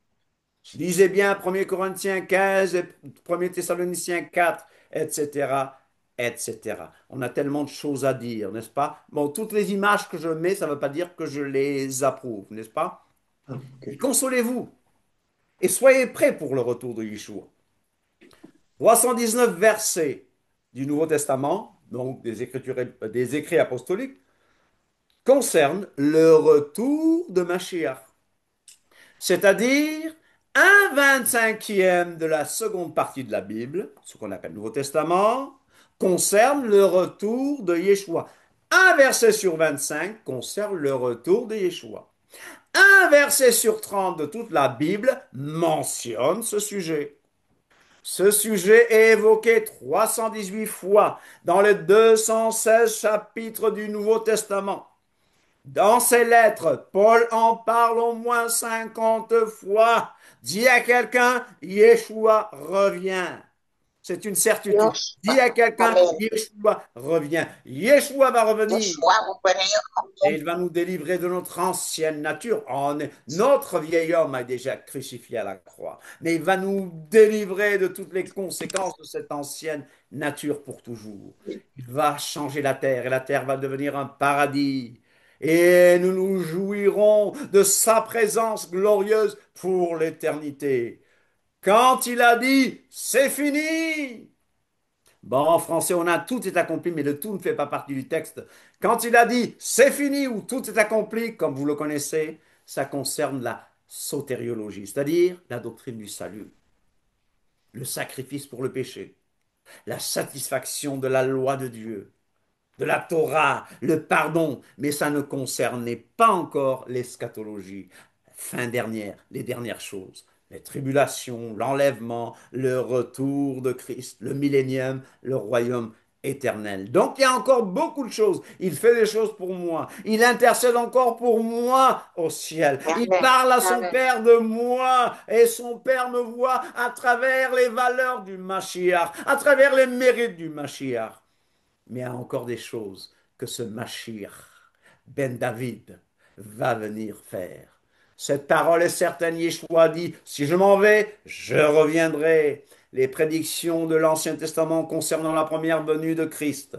Lisez bien 1 Corinthiens 15 et 1 Thessaloniciens 4, etc., etc. On a tellement de choses à dire, n'est-ce pas? Bon, toutes les images que je mets, ça ne veut pas dire que je les approuve, n'est-ce pas? Ah, Et ok. consolez-vous et soyez prêts pour le retour de Yeshua. 319 versets du Nouveau Testament, donc des écrits apostoliques, concernent le retour de Mashiach, c'est-à-dire un 25e de la seconde partie de la Bible, ce qu'on appelle le Nouveau Testament, concerne le retour de Yeshua. Un verset sur 25 concerne le retour de Yeshua. Un verset sur 30 de toute la Bible mentionne ce sujet. Ce sujet est évoqué 318 fois dans les 216 chapitres du Nouveau Testament. Dans ses lettres, Paul en parle au moins 50 fois. Dis à quelqu'un, Yeshua revient. C'est une certitude. Dis Yoshua. à quelqu'un, Amen. Yeshua revient. Yeshua va revenir. Yoshua, vous prenez. Et Amen. il va nous délivrer de notre ancienne nature. Notre vieil homme a déjà crucifié à la croix. Mais il va nous délivrer de toutes les conséquences de cette ancienne nature pour toujours. Il va changer la terre et la terre va devenir un paradis. Et nous nous jouirons de sa présence glorieuse pour l'éternité. Quand il a dit, c'est fini, bon, en français, on a tout est accompli, mais le tout ne fait pas partie du texte. Quand il a dit c'est fini ou tout est accompli, comme vous le connaissez, ça concerne la sotériologie, c'est-à-dire la doctrine du salut, le sacrifice pour le péché, la satisfaction de la loi de Dieu, de la Torah, le pardon, mais ça ne concernait pas encore l'eschatologie. Fin dernière, les dernières choses, les tribulations, l'enlèvement, le retour de Christ, le millénium, le royaume éternel. Donc il y a encore beaucoup de choses. Il fait des choses pour moi. Il intercède encore pour moi au ciel. Il Amen. parle à son Amen. Père de moi et son Père me voit à travers les valeurs du Mashiach, à travers les mérites du Mashiach. Mais il y a encore des choses que ce Mashiach, Ben David, va venir faire. Cette parole est certaine, Yeshua dit, si je m'en vais, je reviendrai. Les prédictions de l'Ancien Testament concernant la première venue de Christ,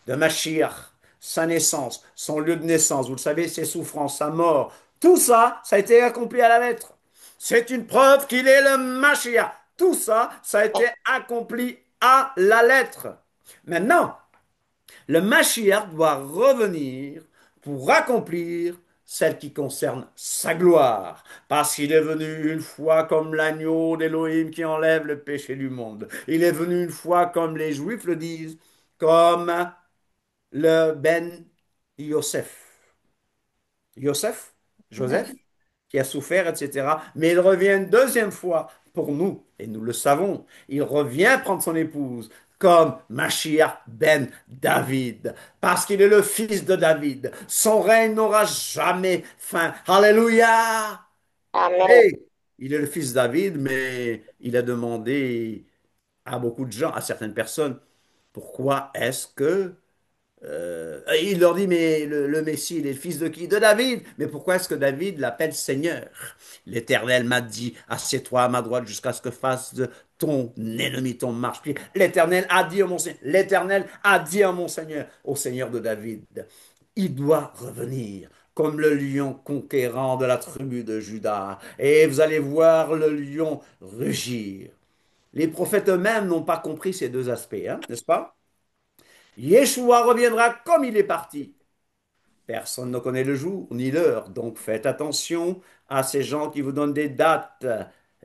de Mashiach, sa naissance, son lieu de naissance, vous le savez, ses souffrances, sa mort, tout ça, ça a été accompli à la lettre. C'est une preuve qu'il est le Mashiach. Tout ça, ça a été accompli à la lettre. Maintenant, le Mashiach doit revenir pour accomplir celle qui concerne sa gloire, parce qu'il est venu une fois comme l'agneau d'Élohim qui enlève le péché du monde. Il est venu une fois, comme les Juifs le disent, comme le Ben Yosef. Joseph, Joseph, qui a souffert, etc. Mais il revient une deuxième fois pour nous, et nous le savons. Il revient prendre son épouse comme Mashiach ben David, parce qu'il est le fils de David. Son règne n'aura jamais fin. Alléluia! Amen. Et il est le fils de David, mais il a demandé à beaucoup de gens, à certaines personnes, pourquoi est-ce que il leur dit, mais le Messie, il est le fils de qui? De David. Mais pourquoi est-ce que David l'appelle Seigneur? L'Éternel m'a dit, assieds-toi à ma droite jusqu'à ce que fasse de ton ennemi ton marchepied. L'Éternel a dit à mon Seigneur, l'Éternel a dit à mon Seigneur, au Seigneur de David, il doit revenir comme le lion conquérant de la tribu de Juda. Et vous allez voir le lion rugir. Les prophètes eux-mêmes n'ont pas compris ces deux aspects, hein, n'est-ce pas? Yeshua reviendra comme il est parti. Personne ne connaît le jour ni l'heure, donc faites attention à ces gens qui vous donnent des dates.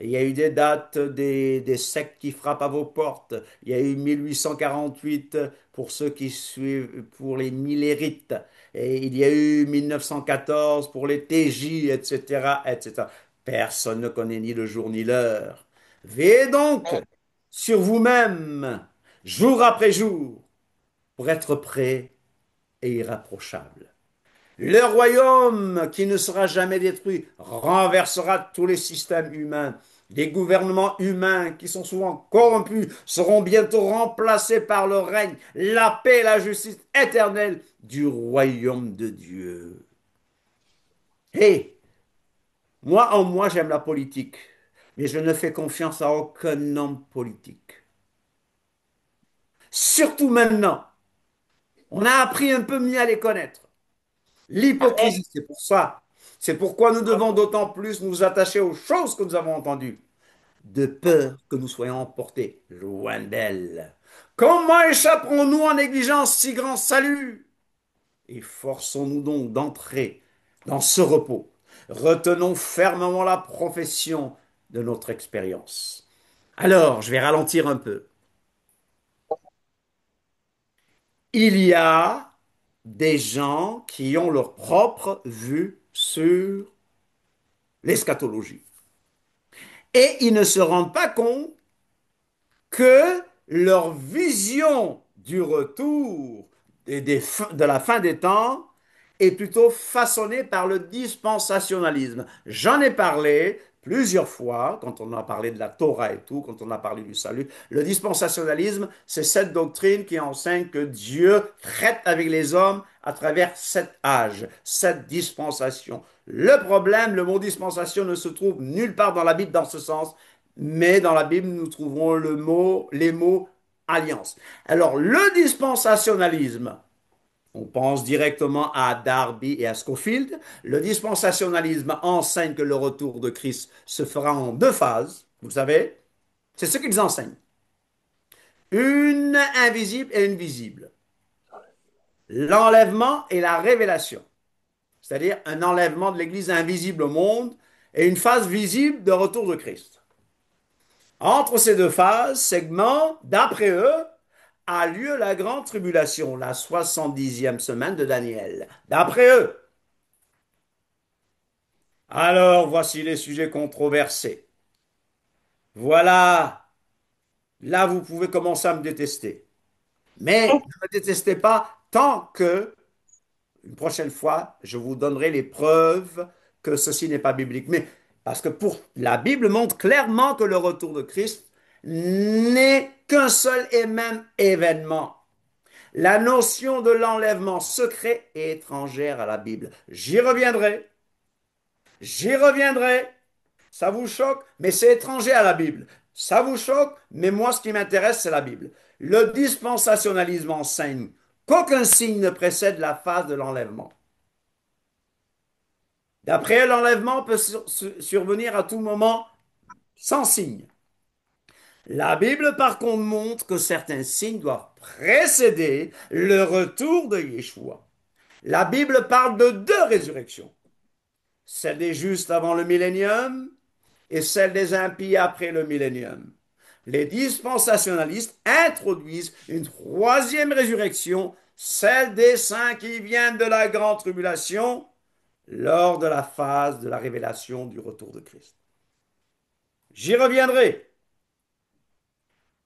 Il y a eu des dates des sectes qui frappent à vos portes. Il y a eu 1848 pour ceux qui suivent, pour les millérites. Et il y a eu 1914 pour les TJ, etc., etc. Personne ne connaît ni le jour ni l'heure. Veillez donc sur vous-même, jour après jour, pour être prêt et irréprochable. Le royaume qui ne sera jamais détruit renversera tous les systèmes humains. Les gouvernements humains qui sont souvent corrompus seront bientôt remplacés par le règne, la paix et la justice éternelle du royaume de Dieu. Et moi j'aime la politique, mais je ne fais confiance à aucun homme politique. Surtout maintenant, on a appris un peu mieux à les connaître. Amen. L'hypocrisie, c'est pour ça. C'est pourquoi nous devons d'autant plus nous attacher aux choses que nous avons entendues, de peur que nous soyons emportés loin d'elles. Comment échapperons-nous en négligeant si grand salut? Efforçons-nous donc d'entrer dans ce repos. Retenons fermement la profession de notre expérience. Alors, je vais ralentir un peu. Il y a des gens qui ont leur propre vue sur l'eschatologie. Et ils ne se rendent pas compte que leur vision du retour et de la fin des temps est plutôt façonnée par le dispensationalisme. J'en ai parlé plusieurs fois quand on a parlé de la Torah et tout, quand on a parlé du salut. Le dispensationalisme, c'est cette doctrine qui enseigne que Dieu traite avec les hommes à travers 7 âges, 7 dispensations. Le problème, le mot dispensation ne se trouve nulle part dans la Bible dans ce sens, mais dans la Bible, nous trouverons les mots alliance. Alors, le dispensationalisme, on pense directement à Darby et à Scofield. Le dispensationalisme enseigne que le retour de Christ se fera en 2 phases, vous savez, c'est ce qu'ils enseignent. Une invisible et une visible. L'enlèvement et la révélation, c'est-à-dire un enlèvement de l'Église invisible au monde et une phase visible de retour de Christ. Entre ces 2 phases, segments, d'après eux, a lieu la grande tribulation, la 70e semaine de Daniel. D'après eux. Alors, voici les sujets controversés. Voilà, là, vous pouvez commencer à me détester. Mais ne me détestez pas tant que, une prochaine fois, je vous donnerai les preuves que ceci n'est pas biblique. Mais parce que la Bible montre clairement que le retour de Christ n'est qu'un seul et même événement. La notion de l'enlèvement secret est étrangère à la Bible. J'y reviendrai. J'y reviendrai. Ça vous choque, mais c'est étranger à la Bible. Ça vous choque, mais moi, ce qui m'intéresse, c'est la Bible. Le dispensationalisme enseigne qu'aucun signe ne précède la phase de l'enlèvement. D'après, l'enlèvement peut survenir à tout moment sans signe. La Bible, par contre, montre que certains signes doivent précéder le retour de Yeshua. La Bible parle de 2 résurrections, celle des justes avant le millénium et celle des impies après le millénium. Les dispensationalistes introduisent une 3e résurrection celle des saints qui viennent de la grande tribulation lors de la phase de la révélation du retour de Christ. J'y reviendrai.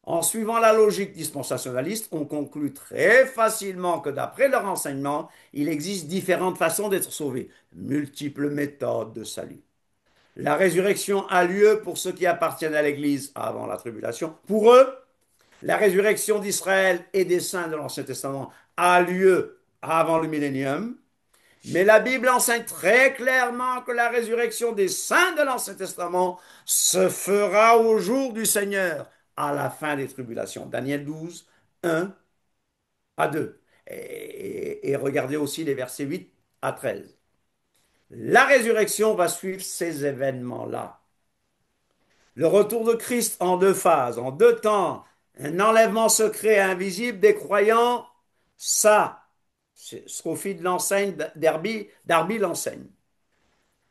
En suivant la logique dispensationaliste, on conclut très facilement que d'après leur enseignement, il existe différentes façons d'être sauvé, multiples méthodes de salut. La résurrection a lieu pour ceux qui appartiennent à l'Église avant la tribulation. Pour eux, la résurrection d'Israël et des saints de l'Ancien Testament a lieu avant le millénium. Mais la Bible enseigne très clairement que la résurrection des saints de l'Ancien Testament se fera au jour du Seigneur, à la fin des tribulations. Daniel 12, 1 à 2. Et regardez aussi les versets 8 à 13. La résurrection va suivre ces événements-là. Le retour de Christ en deux phases, en deux temps, un enlèvement secret et invisible des croyants, ça, Scofield l'enseigne, Darby l'enseigne.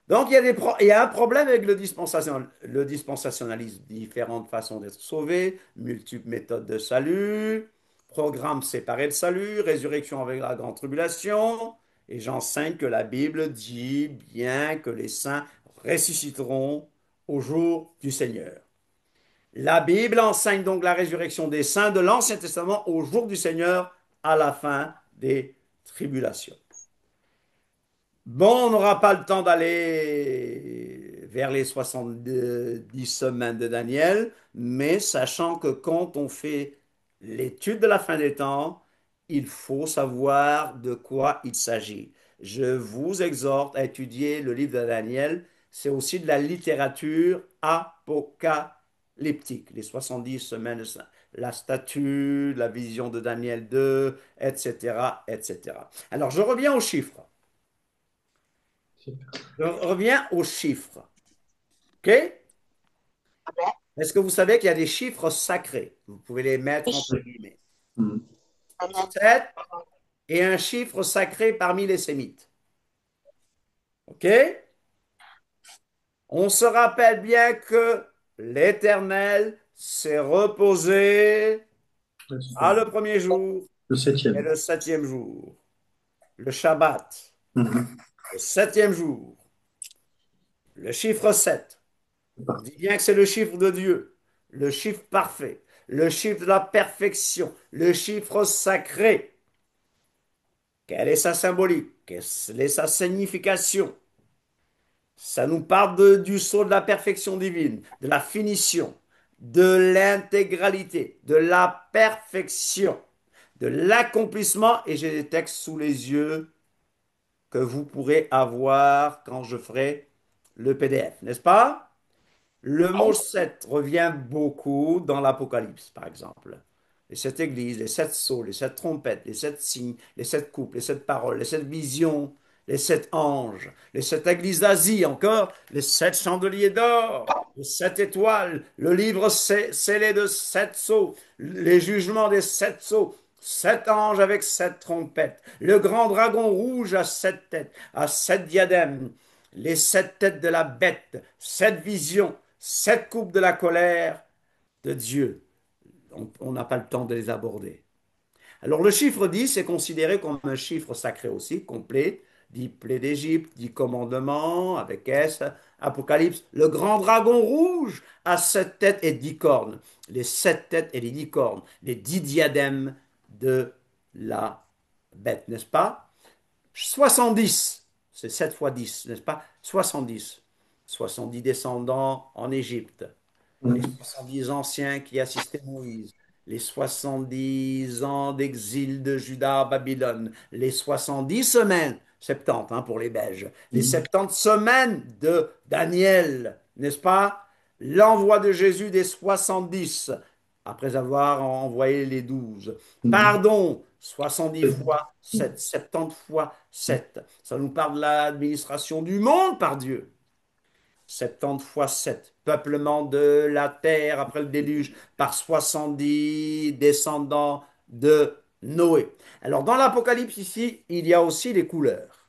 Donc, il y a un problème avec le dispensationalisme. Différentes façons d'être sauvé, multiples méthodes de salut, programme séparé de salut, résurrection avec la grande tribulation. Et j'enseigne que la Bible dit bien que les saints ressusciteront au jour du Seigneur. La Bible enseigne donc la résurrection des saints de l'Ancien Testament au jour du Seigneur à la fin des tribulations. Bon, on n'aura pas le temps d'aller vers les 70 semaines de Daniel, mais sachant que quand on fait l'étude de la fin des temps, il faut savoir de quoi il s'agit. Je vous exhorte à étudier le livre de Daniel. C'est aussi de la littérature apocalyptique, les 70 semaines, la statue, la vision de Daniel 2, etc., etc. Alors, je reviens aux chiffres. Je reviens aux chiffres. OK? Est-ce que vous savez qu'il y a des chiffres sacrés? Vous pouvez les mettre entre guillemets. Mhm. 7 et un chiffre sacré parmi les Sémites. OK? On se rappelle bien que l'Éternel s'est reposé le premier jour Le et septième. le septième jour. Le Shabbat, Mhm. le septième jour. Le chiffre 7. On dit bien que c'est le chiffre de Dieu, le chiffre parfait, le chiffre de la perfection, le chiffre sacré. Quelle est sa symbolique? Quelle est sa signification? Ça nous parle du sceau de la perfection divine, de la finition, de l'intégralité, de la perfection, de l'accomplissement. Et j'ai des textes sous les yeux que vous pourrez avoir quand je ferai le PDF, n'est-ce pas? Le mot 7 revient beaucoup dans l'Apocalypse, par exemple. Les sept églises, les sept sceaux, les sept trompettes, les sept signes, les sept couples, les sept paroles, les sept visions, les sept anges, les sept églises d'Asie encore, les sept chandeliers d'or, les sept étoiles, le livre scellé de sept sceaux, les jugements des sept sceaux, sept anges avec sept trompettes, le grand dragon rouge à sept têtes, à sept diadèmes, les sept têtes de la bête, sept visions, sept coupes de la colère de Dieu. On n'a pas le temps de les aborder. Alors le chiffre 10 est considéré comme un chiffre sacré aussi, complet, dit plaie d'Égypte, dit commandement, avec S, Apocalypse, le grand dragon rouge à sept têtes et 10 cornes, les sept têtes et les 10 cornes, les 10 diadèmes de la bête, n'est-ce pas? 70, c'est 7 fois 10, n'est-ce pas? 70. 70 descendants en Égypte, les Mhm. 70 anciens qui assistaient Moïse, les 70 ans d'exil de Juda à Babylone, les 70 semaines, 70 hein, pour les Belges, les 70 semaines de Daniel, n'est-ce pas? L'envoi de Jésus des 70, après avoir envoyé les 12. Mhm. Pardon, 70 fois 7, 70 fois 7. Ça nous parle de l'administration du monde par Dieu. 70 fois 7, peuplement de la terre après le déluge par 70 descendants de Noé. Alors dans l'Apocalypse ici, il y a aussi les couleurs.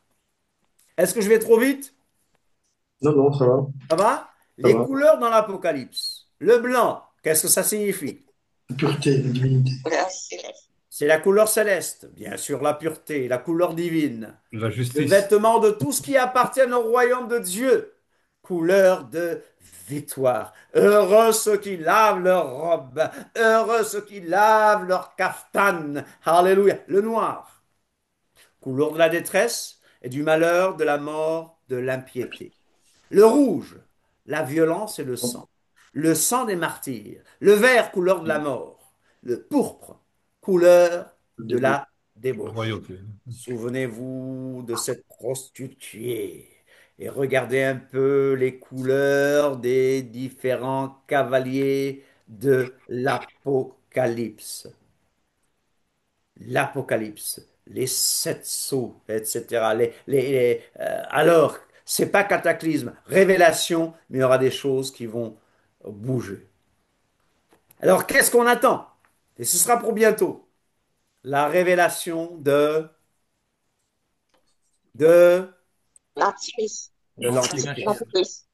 Est-ce que je vais trop vite? Non, non, ça va. Ça va? Ça Les va. couleurs dans l'Apocalypse. Le blanc, qu'est-ce que ça signifie? La pureté, la divinité. C'est la couleur céleste, bien sûr la pureté, la couleur divine. La Le justice. vêtement de tout ce qui appartient au royaume de Dieu. Couleur de victoire. Heureux ceux qui lavent leurs robes. Heureux ceux qui lavent leurs caftanes. Alléluia. Le noir. Couleur de la détresse et du malheur, de la mort, de l'impiété. Le rouge. La violence et le sang. Le sang des martyrs. Le vert, couleur de la mort. Le pourpre. Couleur de la débauche. Royauté. Souvenez-vous de cette prostituée et regardez un peu les couleurs des différents cavaliers de l'Apocalypse. L'Apocalypse, les sept sceaux, etc. Alors, c'est pas cataclysme, révélation, mais il y aura des choses qui vont bouger. Alors, qu'est-ce qu'on attend? Et ce sera pour bientôt. La révélation de, L'Antichrist. de l'Antéchrist. L'Antichrist.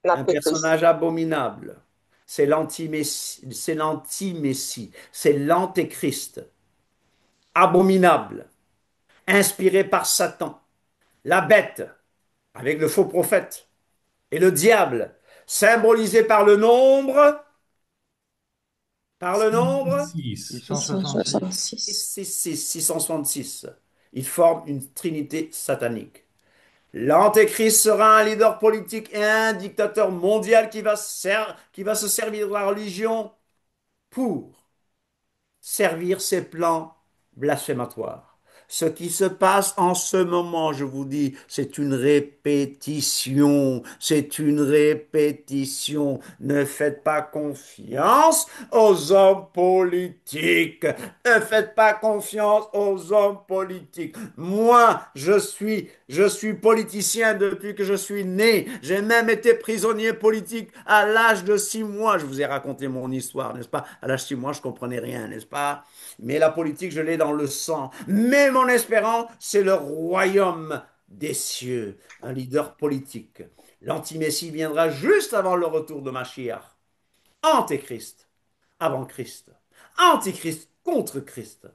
Un L'Antéchrist. personnage abominable. C'est l'anti-messie, c'est l'anti-messie, c'est l'antéchrist. Abominable, inspiré par Satan. La bête, avec le faux prophète. Et le diable, symbolisé par le nombre 666. 666. 666. Il forme une trinité satanique. L'antéchrist sera un leader politique et un dictateur mondial qui va se servir de la religion pour servir ses plans blasphématoires. Ce qui se passe en ce moment, je vous dis, c'est une répétition. C'est une répétition. Ne faites pas confiance aux hommes politiques. Ne faites pas confiance aux hommes politiques. Moi, je suis politicien depuis que je suis né. J'ai même été prisonnier politique à l'âge de 6 mois. Je vous ai raconté mon histoire, n'est-ce pas? À l'âge de 6 mois, je comprenais rien, n'est-ce pas? Mais la politique, je l'ai dans le sang. Mais mon espérance, c'est le royaume des cieux, un leader politique. L'antimessie viendra juste avant le retour de Mashiach. Antéchrist, avant Christ. Antichrist contre Christ.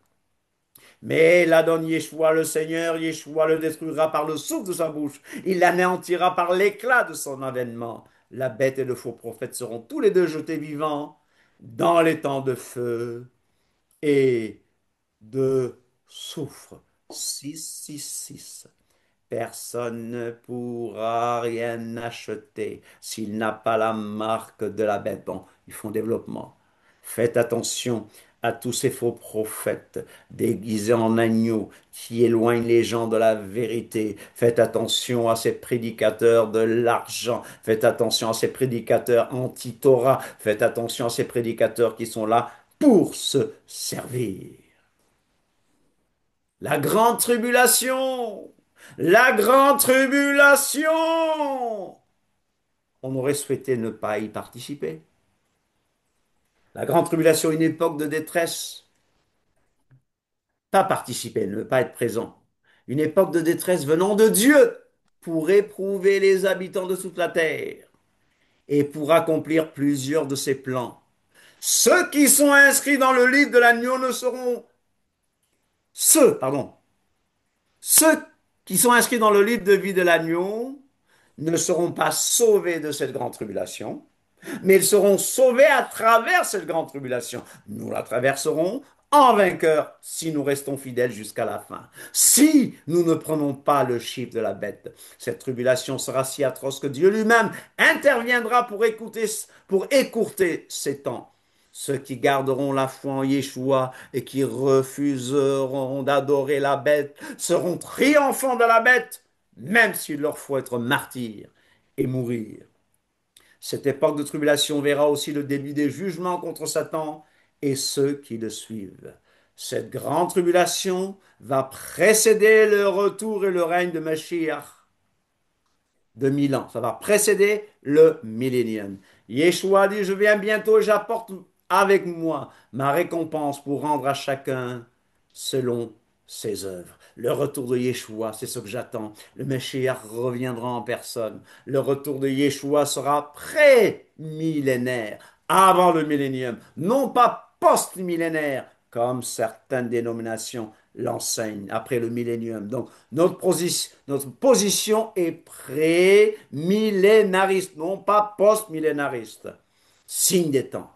Mais la donne Yeshua, le Seigneur, Yeshua le détruira par le souffle de sa bouche. Il l'anéantira par l'éclat de son avènement. La bête et le faux prophète seront tous les deux jetés vivants dans les temps de feu et de soufre. 666. Personne ne pourra rien acheter s'il n'a pas la marque de la bête. Bon, ils font développement. Faites attention à tous ces faux prophètes déguisés en agneaux qui éloignent les gens de la vérité. Faites attention à ces prédicateurs de l'argent. Faites attention à ces prédicateurs anti-Torah. Faites attention à ces prédicateurs qui sont là pour se servir. La grande tribulation. La grande tribulation. On aurait souhaité ne pas y participer. La grande tribulation, une époque de détresse. Pas participer, ne pas être présent. Une époque de détresse venant de Dieu pour éprouver les habitants de toute la terre et pour accomplir plusieurs de ses plans. Ceux qui sont inscrits dans le livre de l'agneau ne seront... Ceux qui sont inscrits dans le livre de vie de l'agneau ne seront pas sauvés de cette grande tribulation, mais ils seront sauvés à travers cette grande tribulation. Nous la traverserons en vainqueur si nous restons fidèles jusqu'à la fin. Si nous ne prenons pas le chiffre de la bête, cette tribulation sera si atroce que Dieu lui-même interviendra pour écourter ces temps. Ceux qui garderont la foi en Yeshua et qui refuseront d'adorer la bête seront triomphants de la bête, même s'il leur faut être martyrs et mourir. Cette époque de tribulation verra aussi le début des jugements contre Satan et ceux qui le suivent. Cette grande tribulation va précéder le retour et le règne de Mashiach de 1000 ans. Ça va précéder le millénium. Yeshua dit, je viens bientôt et j'apporte avec moi ma récompense pour rendre à chacun selon ses œuvres. Le retour de Yeshua, c'est ce que j'attends. Le Meshiach reviendra en personne. Le retour de Yeshua sera pré-millénaire, avant le millénium, non pas post-millénaire, comme certaines dénominations l'enseignent après le millénium. Donc, notre position est pré-millénariste, non pas post-millénariste. Signe des temps.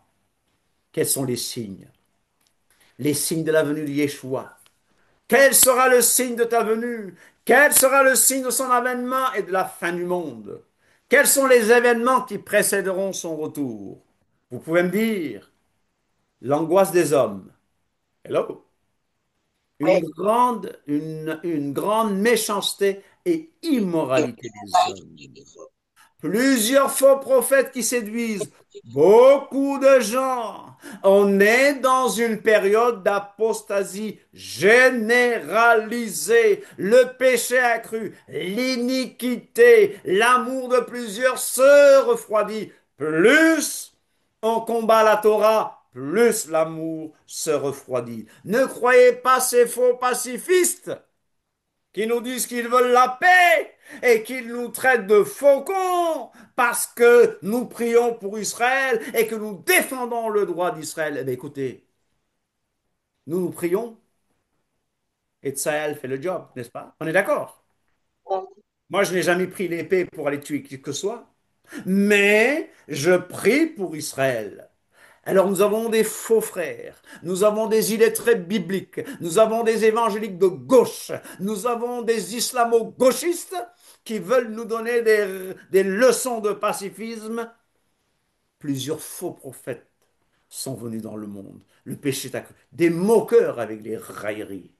Quels sont les signes? Les signes de la venue de Yeshua. Quel sera le signe de ta venue? Quel sera le signe de son avènement et de la fin du monde? Quels sont les événements qui précéderont son retour? Vous pouvez me dire l'angoisse des hommes. Hello? Oui. Une grande méchanceté et immoralité des hommes. Plusieurs faux prophètes qui séduisent beaucoup de gens. On est dans une période d'apostasie généralisée. Le péché accru, l'iniquité, l'amour de plusieurs se refroidit. Plus on combat la Torah, plus l'amour se refroidit. Ne croyez pas ces faux pacifistes qui nous disent qu'ils veulent la paix et qu'ils nous traitent de faucons parce que nous prions pour Israël et que nous défendons le droit d'Israël. Eh bien, écoutez, nous prions et Tsahal fait le job, n'est-ce pas? On est d'accord? Moi, je n'ai jamais pris l'épée pour aller tuer qui que ce soit, mais je prie pour Israël. Alors nous avons des faux frères, nous avons des illettrés bibliques, nous avons des évangéliques de gauche, nous avons des islamo-gauchistes qui veulent nous donner des leçons de pacifisme. Plusieurs faux prophètes sont venus dans le monde. Le péché est accru. Des moqueurs avec les railleries.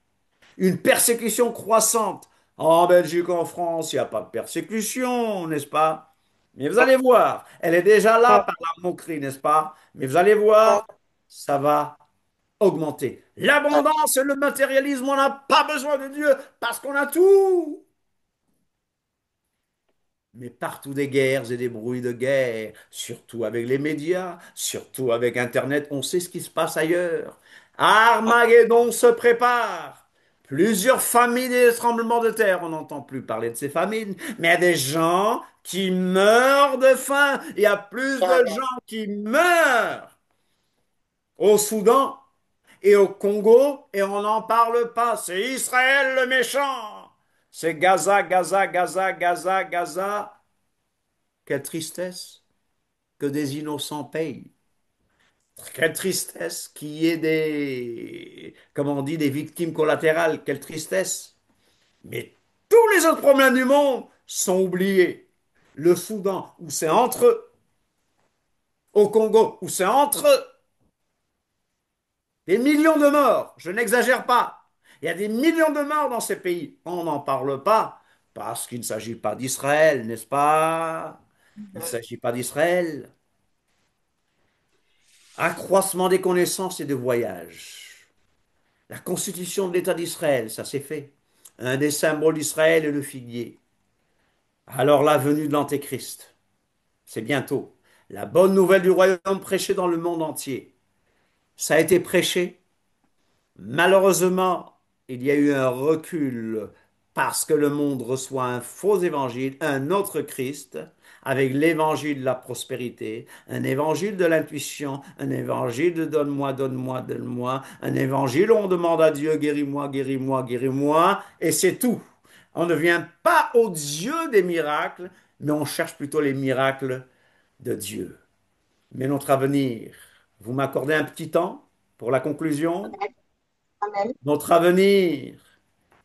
Une persécution croissante. En Belgique, en France, il n'y a pas de persécution, n'est-ce pas? Mais vous allez voir, elle est déjà là par la moquerie, n'est-ce pas? Mais vous allez voir, ça va augmenter. L'abondance et le matérialisme, on n'a pas besoin de Dieu parce qu'on a tout. Mais partout des guerres et des bruits de guerre, surtout avec les médias, surtout avec Internet, on sait ce qui se passe ailleurs. Armageddon se prépare. Plusieurs famines et des tremblements de terre, on n'entend plus parler de ces famines, mais il y a des gens qui meurent de faim. Il y a plus de gens qui meurent au Soudan et au Congo et on n'en parle pas. C'est Israël le méchant. C'est Gaza, Gaza, Gaza, Gaza, Gaza. Quelle tristesse que des innocents payent. Quelle tristesse qu'il y ait des, comment on dit, des victimes collatérales. Quelle tristesse. Mais tous les autres problèmes du monde sont oubliés. Le Soudan, où c'est entre eux. Au Congo, où c'est entre eux. Des millions de morts, je n'exagère pas. Il y a des millions de morts dans ces pays. On n'en parle pas parce qu'il ne s'agit pas d'Israël, n'est-ce pas? Il ne s'agit pas d'Israël. Accroissement des connaissances et des voyages. La constitution de l'État d'Israël, ça s'est fait. Un des symboles d'Israël est le figuier. Alors la venue de l'Antéchrist, c'est bientôt. La bonne nouvelle du royaume prêchée dans le monde entier. Ça a été prêché. Malheureusement, il y a eu un recul parce que le monde reçoit un faux évangile, un autre Christ, avec l'évangile de la prospérité, un évangile de l'intuition, un évangile de donne-moi, donne-moi, donne-moi, un évangile où on demande à Dieu guéris-moi, guéris-moi, guéris-moi, et c'est tout. On ne vient pas au Dieu des miracles, mais on cherche plutôt les miracles de Dieu. Mais notre avenir, vous m'accordez un petit temps pour la conclusion? Amen. Notre avenir,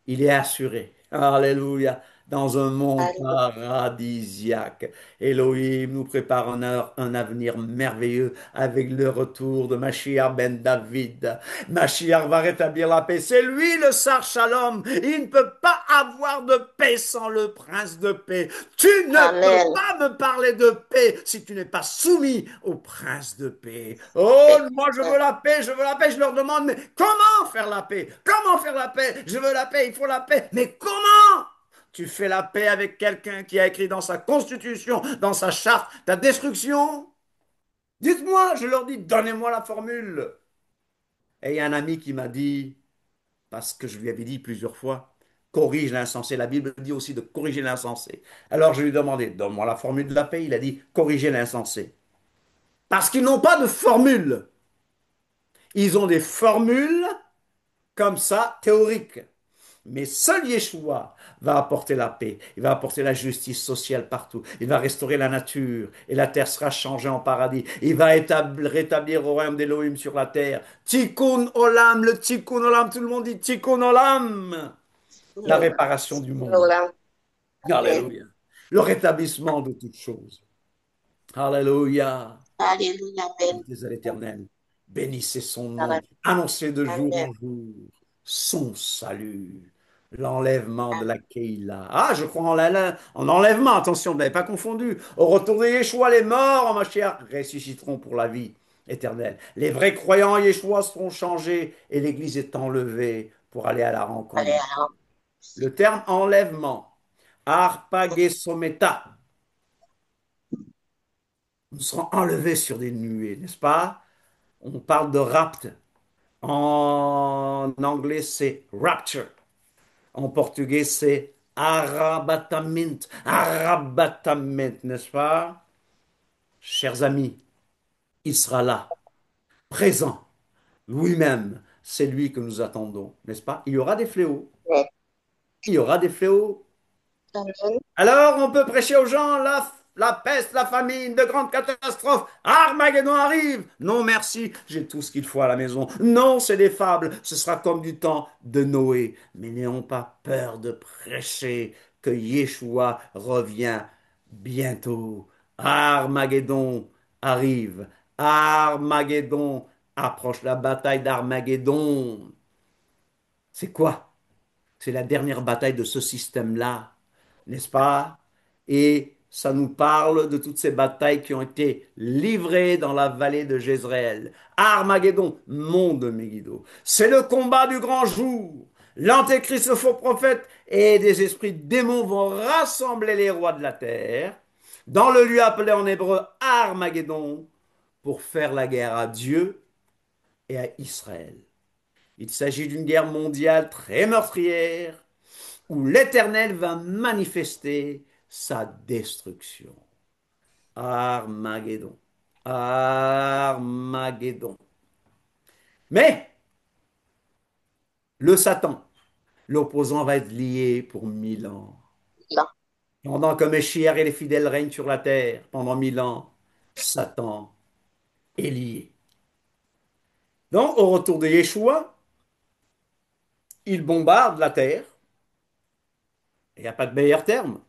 il est assuré. Alléluia. Dans un monde Amen. paradisiaque. Elohim nous prépare un avenir merveilleux avec le retour de Mashiach ben David. Mashiach va rétablir la paix. C'est lui le Sar Shalom. Il ne peut pas avoir de paix sans le prince de paix. Tu ne peux Amen. pas me parler de paix si tu n'es pas soumis au prince de paix. Oh, moi je veux la paix, je veux la paix. Je leur demande, mais comment faire la paix? Comment faire la paix? Je veux la paix, il faut la paix. Mais comment? Tu fais la paix avec quelqu'un qui a écrit dans sa constitution, dans sa charte, ta destruction? Dites-moi, je leur dis, donnez-moi la formule. Et il y a un ami qui m'a dit, parce que je lui avais dit plusieurs fois, corrige l'insensé. La Bible dit aussi de corriger l'insensé. Alors je lui ai demandé, donne-moi la formule de la paix. Il a dit, corriger l'insensé. Parce qu'ils n'ont pas de formule. Ils ont des formules comme ça, théoriques. Mais seul Yeshua va apporter la paix, il va apporter la justice sociale partout, il va restaurer la nature et la terre sera changée en paradis. Il va rétablir au royaume d'Élohim sur la terre. Tikkun Olam, le Tikkun Olam, tout le monde dit Tikkun Olam, la réparation du monde. Amen. Alléluia. Le rétablissement de toutes choses. Alléluia. Alléluia. Amen. Bénissez l'Éternel, bénissez son nom, Amen. annoncez de jour Amen. en jour son salut, l'enlèvement de la Keïla. Ah, je crois en enlèvement, attention, vous n'avez pas confondu. Au retour de Yeshua, les morts en Mashiach ressusciteront pour la vie éternelle. Les vrais croyants en Yeshua seront changés et l'Église est enlevée pour aller à la rencontre. Alléluia. Le terme enlèvement, arpagesometa, nous serons enlevés sur des nuées, n'est-ce pas? On parle de rapt. En anglais, c'est rapture. En portugais, c'est arrebatamento. Arrebatamento, n'est-ce pas? Chers amis, il sera là, présent, lui-même. C'est lui que nous attendons, n'est-ce pas? Il y aura des fléaux. Il y aura des fléaux. Amen. Alors, on peut prêcher aux gens la peste, la famine, de grandes catastrophes. Armageddon arrive. Non, merci, j'ai tout ce qu'il faut à la maison. Non, c'est des fables. Ce sera comme du temps de Noé. Mais n'ayons pas peur de prêcher que Yeshua revient bientôt. Armageddon arrive. Armageddon approche, la bataille d'Armageddon. C'est quoi? C'est la dernière bataille de ce système-là, n'est-ce pas? Et ça nous parle de toutes ces batailles qui ont été livrées dans la vallée de Jezreel. Armageddon, monde Megiddo. C'est le combat du grand jour. L'antéchrist, le faux prophète et des esprits démons vont rassembler les rois de la terre dans le lieu appelé en hébreu Armageddon pour faire la guerre à Dieu et à Israël. Il s'agit d'une guerre mondiale très meurtrière où l'Éternel va manifester sa destruction. Armageddon. Armageddon. Mais le Satan, l'opposant, va être lié pour 1000 ans. Là. Pendant que Meshiach et les fidèles règnent sur la terre, pendant 1000 ans, Satan est lié. Donc, au retour de Yeshua, il bombarde la terre. Il n'y a pas de meilleur terme.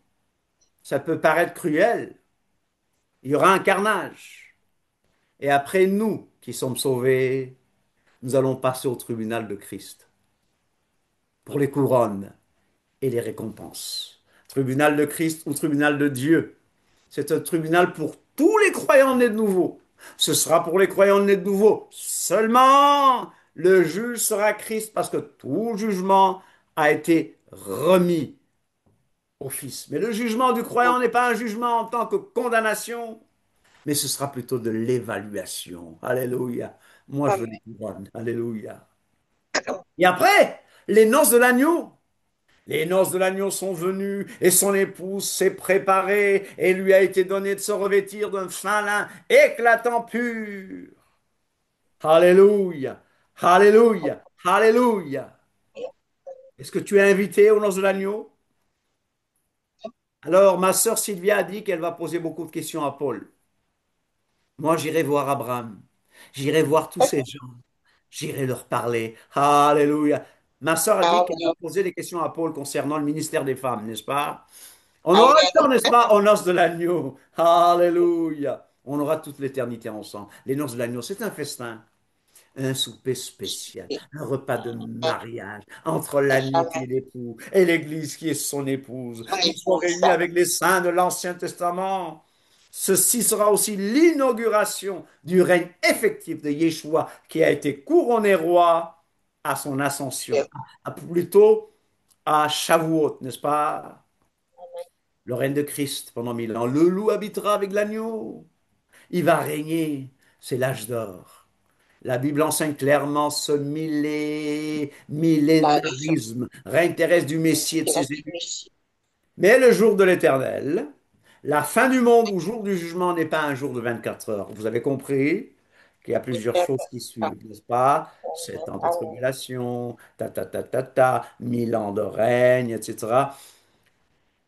Ça peut paraître cruel. Il y aura un carnage. Et après nous qui sommes sauvés, nous allons passer au tribunal de Christ pour les couronnes et les récompenses. Tribunal de Christ ou tribunal de Dieu. C'est un tribunal pour tous les croyants nés de nouveau. Ce sera pour les croyants nés de nouveau. Seulement, le juge sera Christ parce que tout jugement a été remis au Fils. Mais le jugement du croyant n'est pas un jugement en tant que condamnation, mais ce sera plutôt de l'évaluation. Alléluia. Moi, je veux Amen. des couronnes. Alléluia. Et après, les noces de l'agneau. Les noces de l'agneau sont venues et son épouse s'est préparée et lui a été donné de se revêtir d'un fin lin éclatant pur. Alléluia. Alléluia. Alléluia. Est-ce que tu es invité aux noces de l'agneau? Alors, ma sœur Sylvia a dit qu'elle va poser beaucoup de questions à Paul. Moi, j'irai voir Abraham. J'irai voir tous ces gens. J'irai leur parler. Alléluia. Ma sœur a dit qu'elle va Amen. poser des questions à Paul concernant le ministère des femmes, n'est-ce pas? On aura le temps, Amen. n'est-ce pas, aux noces de l'agneau. Alléluia. On aura toute l'éternité ensemble. Les noces de l'agneau, c'est un festin, un souper spécial, un repas de mariage entre l'agneau qui est l'époux et l'église qui est son épouse. On Nous est serons pour réunis ça. avec les saints de l'Ancien Testament. Ceci sera aussi l'inauguration du règne effectif de Yeshua qui a été couronné roi à son ascension, plutôt à Shavuot, n'est-ce pas? Le règne de Christ pendant 1000 ans. Le loup habitera avec l'agneau. Il va régner. C'est l'âge d'or. La Bible enseigne clairement ce Là, millénarisme, règne terrestre du Messie et de ses élus. Mais le jour de l'Éternel, la fin du monde ou jour du jugement n'est pas un jour de 24 heures. Vous avez compris? qu'il y a plusieurs choses qui suivent, n'est-ce pas? 7 ans de tribulation, ta, 1000 ans de règne, etc.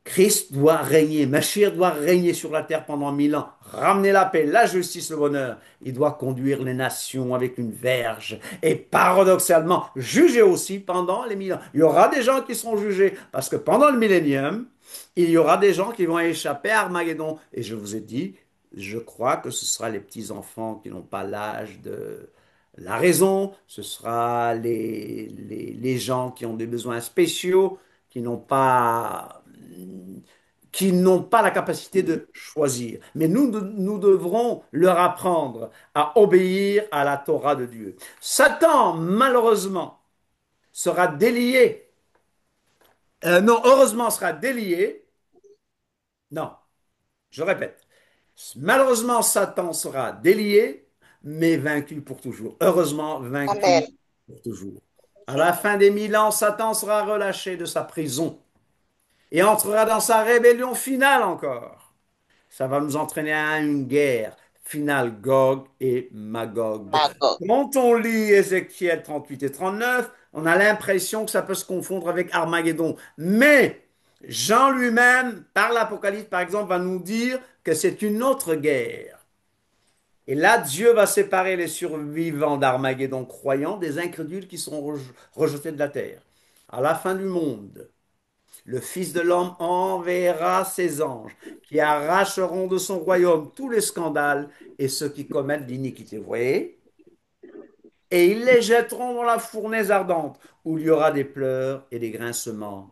Christ doit régner, Mashiach doit régner sur la terre pendant 1000 ans, ramener la paix, la justice, le bonheur. Il doit conduire les nations avec une verge et paradoxalement juger aussi pendant les 1000 ans. Il y aura des gens qui seront jugés parce que pendant le millénium, il y aura des gens qui vont échapper à Armageddon. Et je vous ai dit, je crois que ce sera les petits-enfants qui n'ont pas l'âge de la raison, ce sera les gens qui ont des besoins spéciaux, qui n'ont pas la capacité de choisir. Mais nous devrons leur apprendre à obéir à la Torah de Dieu. Satan, malheureusement, sera délié. Non, heureusement, sera délié. Non, je répète. Malheureusement, Satan sera délié, mais vaincu pour toujours. Heureusement, vaincu Amen. pour toujours. À la fin des 1000 ans, Satan sera relâché de sa prison et entrera dans sa rébellion finale encore. Ça va nous entraîner à une guerre finale, Gog et Magog. Magog. Quand on lit Ézéchiel 38 et 39, on a l'impression que ça peut se confondre avec Armageddon. Mais Jean lui-même, par l'Apocalypse par exemple, va nous dire que c'est une autre guerre. Et là, Dieu va séparer les survivants d'Armageddon croyants des incrédules qui seront rejetés de la terre. À la fin du monde, le Fils de l'homme enverra ses anges qui arracheront de son royaume tous les scandales et ceux qui commettent l'iniquité. Vous voyez? Et ils les jetteront dans la fournaise ardente où il y aura des pleurs et des grincements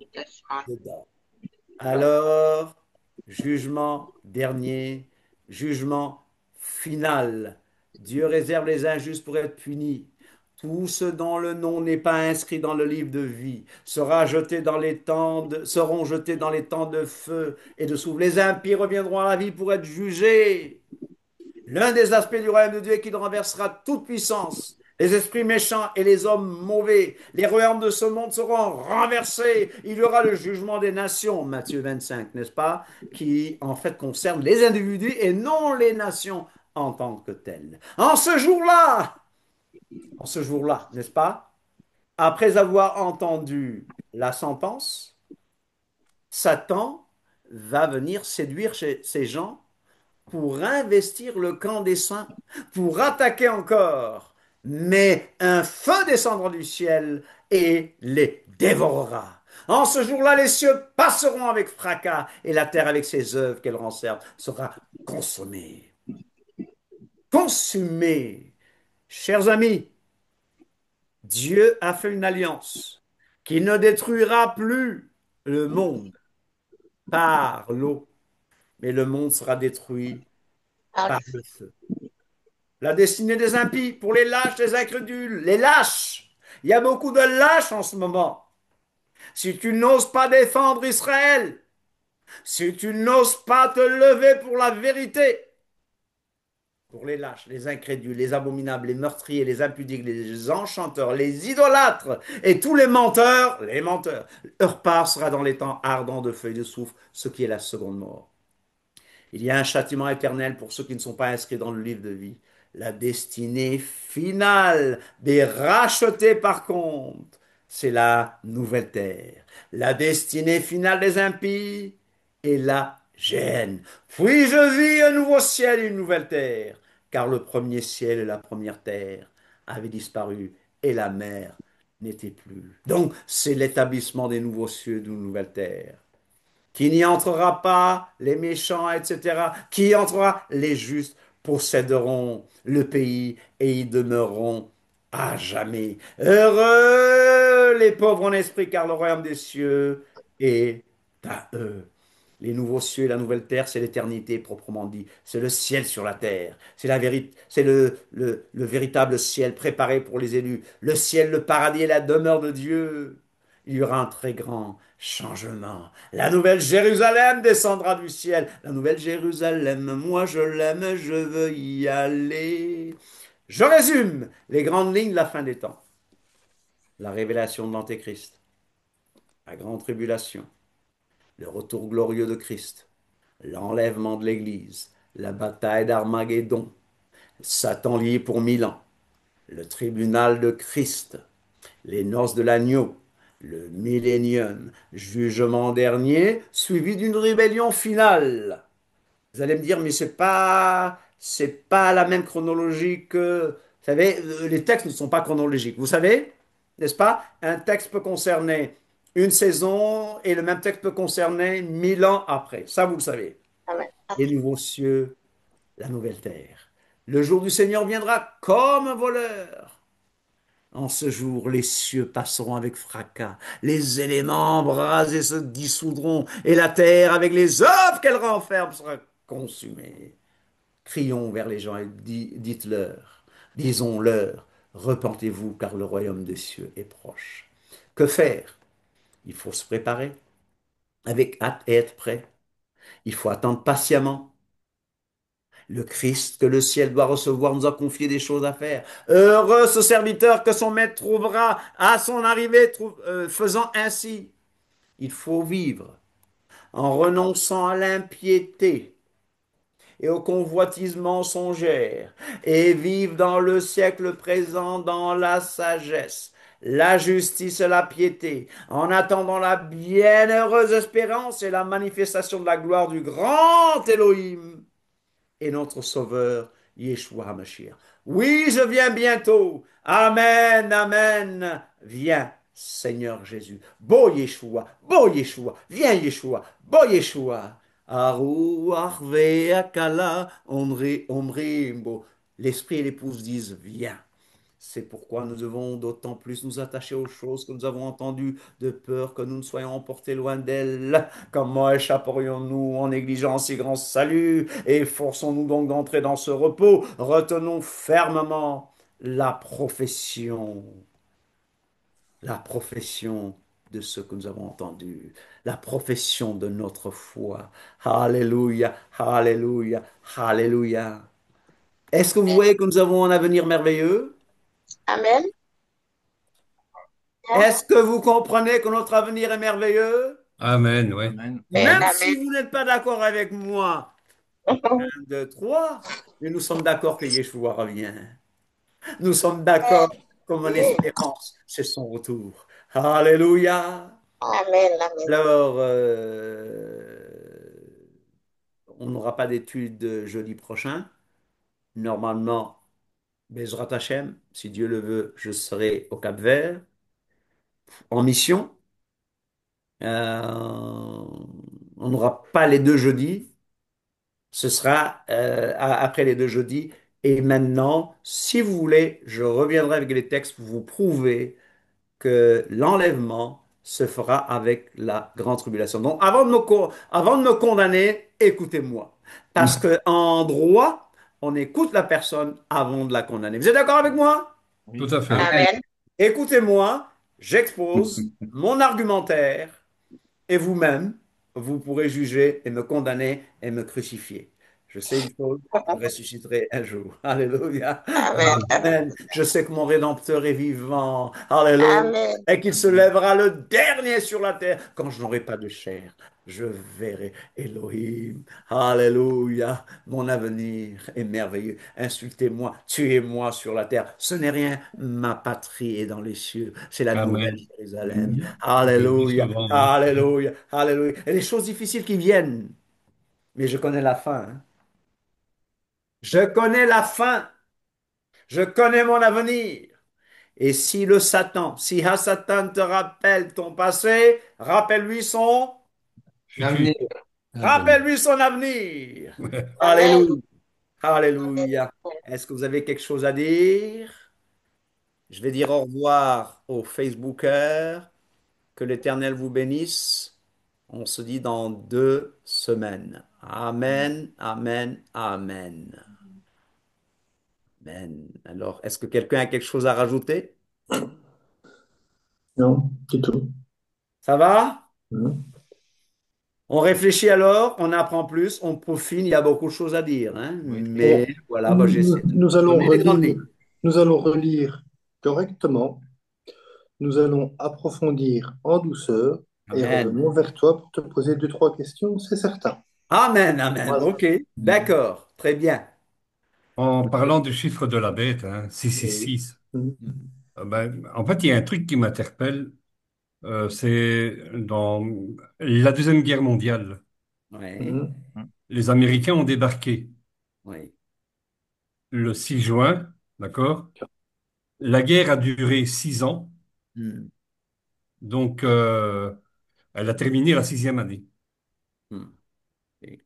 de dents. Alors, jugement dernier, jugement final. Dieu réserve les injustes pour être punis. Tout ce dont le nom n'est pas inscrit dans le livre de vie seront jetés dans les temps de feu et de souffle. Les impies reviendront à la vie pour être jugés. L'un des aspects du royaume de Dieu est qu'il renversera toute puissance. Les esprits méchants et les hommes mauvais, les royaumes de ce monde seront renversés. Il y aura le jugement des nations, Matthieu 25, n'est-ce pas? Qui en fait concerne les individus et non les nations en tant que telles. En ce jour-là, n'est-ce pas? Après avoir entendu la sentence, Satan va venir séduire ces gens pour investir le camp des saints, pour attaquer encore. Mais un feu descendra du ciel et les dévorera. En ce jour-là, les cieux passeront avec fracas et la terre avec ses œuvres qu'elle renferme sera consommée. Consumée. Chers amis, Dieu a fait une alliance qui ne détruira plus le monde par l'eau, mais le monde sera détruit Par le par le feu. La destinée des impies pour les lâches, les incrédules, les lâches. Il y a beaucoup de lâches en ce moment. Si tu n'oses pas défendre Israël, si tu n'oses pas te lever pour la vérité, pour les lâches, les incrédules, les abominables, les meurtriers, les impudiques, les enchanteurs, les idolâtres et tous les menteurs, leur part sera dans les temps ardents de feu et de soufre, ce qui est la seconde mort. Il y a un châtiment éternel pour ceux qui ne sont pas inscrits dans le livre de vie. La destinée finale des rachetés, par contre, c'est la nouvelle terre. La destinée finale des impies est la gêne. Puis je vis un nouveau ciel et une nouvelle terre, car le premier ciel et la première terre avaient disparu et la mer n'était plus. Donc, c'est l'établissement des nouveaux cieux et d'une nouvelle terre. Qui n'y entrera pas, les méchants, etc. Qui y entrera, les justes posséderont le pays et y demeureront à jamais. Heureux les pauvres en esprit, car le royaume des cieux est à eux. Les nouveaux cieux et la nouvelle terre, c'est l'éternité proprement dit. C'est le ciel sur la terre. C'est la vérité, c'est le véritable ciel préparé pour les élus. Le ciel, le paradis et la demeure de Dieu. Il y aura un très grand changement. La nouvelle Jérusalem descendra du ciel. La nouvelle Jérusalem, moi je l'aime, je veux y aller. Je résume les grandes lignes de la fin des temps. La révélation de l'Antéchrist, la grande tribulation, le retour glorieux de Christ, l'enlèvement de l'Église, la bataille d'Armageddon, Satan lié pour 1000 ans, le tribunal de Christ, les noces de l'agneau, le millénium, jugement dernier, suivi d'une rébellion finale. Vous allez me dire, mais c'est pas la même chronologie que, vous savez, les textes ne sont pas chronologiques. Vous savez, n'est-ce pas? Un texte peut concerner une saison et le même texte peut concerner 1000 ans après. Ça, vous le savez. Amen. Les nouveaux cieux, la nouvelle terre. Le jour du Seigneur viendra comme un voleur. En ce jour, les cieux passeront avec fracas, les éléments embrasés se dissoudront, et la terre, avec les œuvres qu'elle renferme, sera consumée. Crions vers les gens et dites-leur, disons-leur, repentez-vous, car le royaume des cieux est proche. Que faire? Il faut se préparer avec hâte et être prêt. Il faut attendre patiemment. Le Christ que le ciel doit recevoir nous a confié des choses à faire. Heureux ce serviteur que son maître trouvera à son arrivée, faisant ainsi. Il faut vivre en renonçant à l'impiété et au convoitisement mensongère, et vivre dans le siècle présent dans la sagesse, la justice et la piété, en attendant la bienheureuse espérance et la manifestation de la gloire du grand Élohim et notre Sauveur, Yeshua HaMashiach. Oui, je viens bientôt. Amen, amen. Viens, Seigneur Jésus. Beau Yeshua, viens Yeshua, beau Yeshua. Aruach ve'akala omrimbo. L'esprit et l'épouse disent, viens. C'est pourquoi nous devons d'autant plus nous attacher aux choses que nous avons entendues, de peur que nous ne soyons emportés loin d'elles. Comment échapperions-nous en négligeant si grand salut? Et forçons-nous donc d'entrer dans ce repos. Retenons fermement la profession, la profession de ce que nous avons entendu, la profession de notre foi. Alléluia, alléluia, alléluia. Est-ce que vous voyez que nous avons un avenir merveilleux? Amen. Est-ce que vous comprenez que notre avenir est merveilleux? Amen, ouais. Amen. Même Amen. si vous n'êtes pas d'accord avec moi, un, deux, trois, mais nous sommes d'accord que Yeshua revient. Nous sommes d'accord que mon Oui. espérance, c'est son retour. Alléluia. Amen. Amen. Alors, on n'aura pas d'études jeudi prochain. Normalement, Bezrat Hachem, si Dieu le veut, je serai au Cap-Vert en mission. On n'aura pas les deux jeudis. Ce sera après les deux jeudis. Et maintenant, si vous voulez, je reviendrai avec les textes pour vous prouver que l'enlèvement se fera avec la grande tribulation. Donc, avant de me condamner, écoutez-moi. Parce que en droit, on écoute la personne avant de la condamner. Vous êtes d'accord avec moi? Tout Oui. à fait. Amen. Amen. Écoutez-moi, j'expose mon argumentaire et vous-même, vous pourrez juger et me condamner et me crucifier. Je sais une chose, je ressusciterai un jour. Alléluia. Amen. Amen. Je sais que mon Rédempteur est vivant. Alléluia. Amen. Et qu'il se lèvera le dernier sur la terre. Quand je n'aurai pas de chair, je verrai Elohim. Alléluia. Mon avenir est merveilleux. Insultez-moi, tuez-moi sur la terre. Ce n'est rien. Ma patrie est dans les cieux. C'est la nouvelle Amen. Jérusalem. Je le Alléluia. recevrai, oui. Alléluia. Alléluia. Et les choses difficiles qui viennent. Mais je connais la fin, hein. Je connais la fin. Je connais mon avenir. Et si Satan te rappelle ton passé, rappelle-lui son, Futur. L'avenir. Amen. rappelle-lui son avenir. Ouais. Amen. Alléluia. Alléluia. Est-ce que vous avez quelque chose à dire? Je vais dire au revoir aux Facebookers. Que l'Éternel vous bénisse. On se dit dans 2 semaines. Amen, amen, amen. Amen. Alors, est-ce que quelqu'un a quelque chose à rajouter? Non, du tout. Ça va? Non. On réfléchit alors, on apprend plus, on peaufine, il y a beaucoup de choses à dire, hein. Oui. Mais On- voilà, bah, j'essaie de nous allons donner les grandes relire, lignes. nous allons relire correctement. Nous allons approfondir en douceur et Amen. revenons vers toi pour te poser deux, trois questions, c'est certain. Amen, amen. Voilà. OK, d'accord, très bien. En parlant du chiffre de la bête, hein, Oui. 666, Mhm. ben, en fait, il y a un truc qui m'interpelle, c'est dans la Deuxième Guerre mondiale, Oui, Mhm. les Américains ont débarqué oui. le 6 juin, d'accord? La guerre a duré 6 ans, Hmm, donc elle a terminé la sixième année. hmm, oui,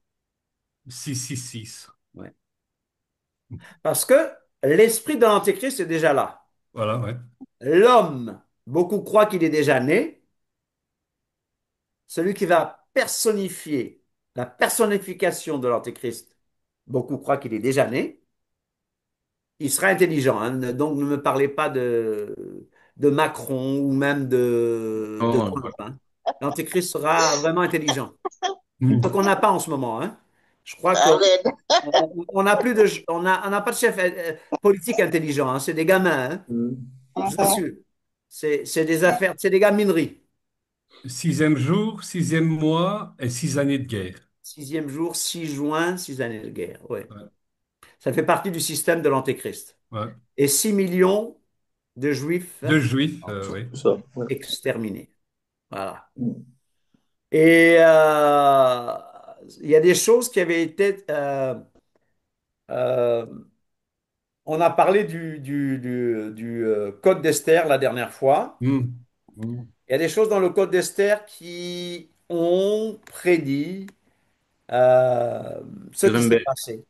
666. ouais. Parce que l'esprit de l'Antéchrist est déjà là. Voilà, ouais. L'homme, beaucoup croient qu'il est déjà né. Celui qui va personnifier la personnification de l'Antéchrist, beaucoup croient qu'il est déjà né. Il sera intelligent, hein. Donc ne me parlez pas de Macron ou même de Non, Trump, hein. L'Antéchrist sera vraiment intelligent. Ce Hmm. qu'on n'a pas en ce moment, hein. Je crois qu'on Amen. on n'a plus on n'a pas de chef politique intelligent, hein. C'est des gamins, hein. Mhm. Je vous Mhm. assure. C'est des affaires, c'est des gamineries. Sixième jour, sixième mois et 6 années de guerre. Sixième jour, 6 juin, 6 années de guerre. Ouais. Ouais, Ça fait partie du système de l'Antéchrist. ouais. Et 6 millions de juifs De juifs, oui. Tout ça. Ouais. exterminés. Voilà. Mhm. Et il y a des choses qui avaient été... euh, on a parlé du code d'Esther la dernière fois. Hmm. Hmm. Il y a des choses dans le code d'Esther qui ont prédit ce qui s'est Nuremberg. passé,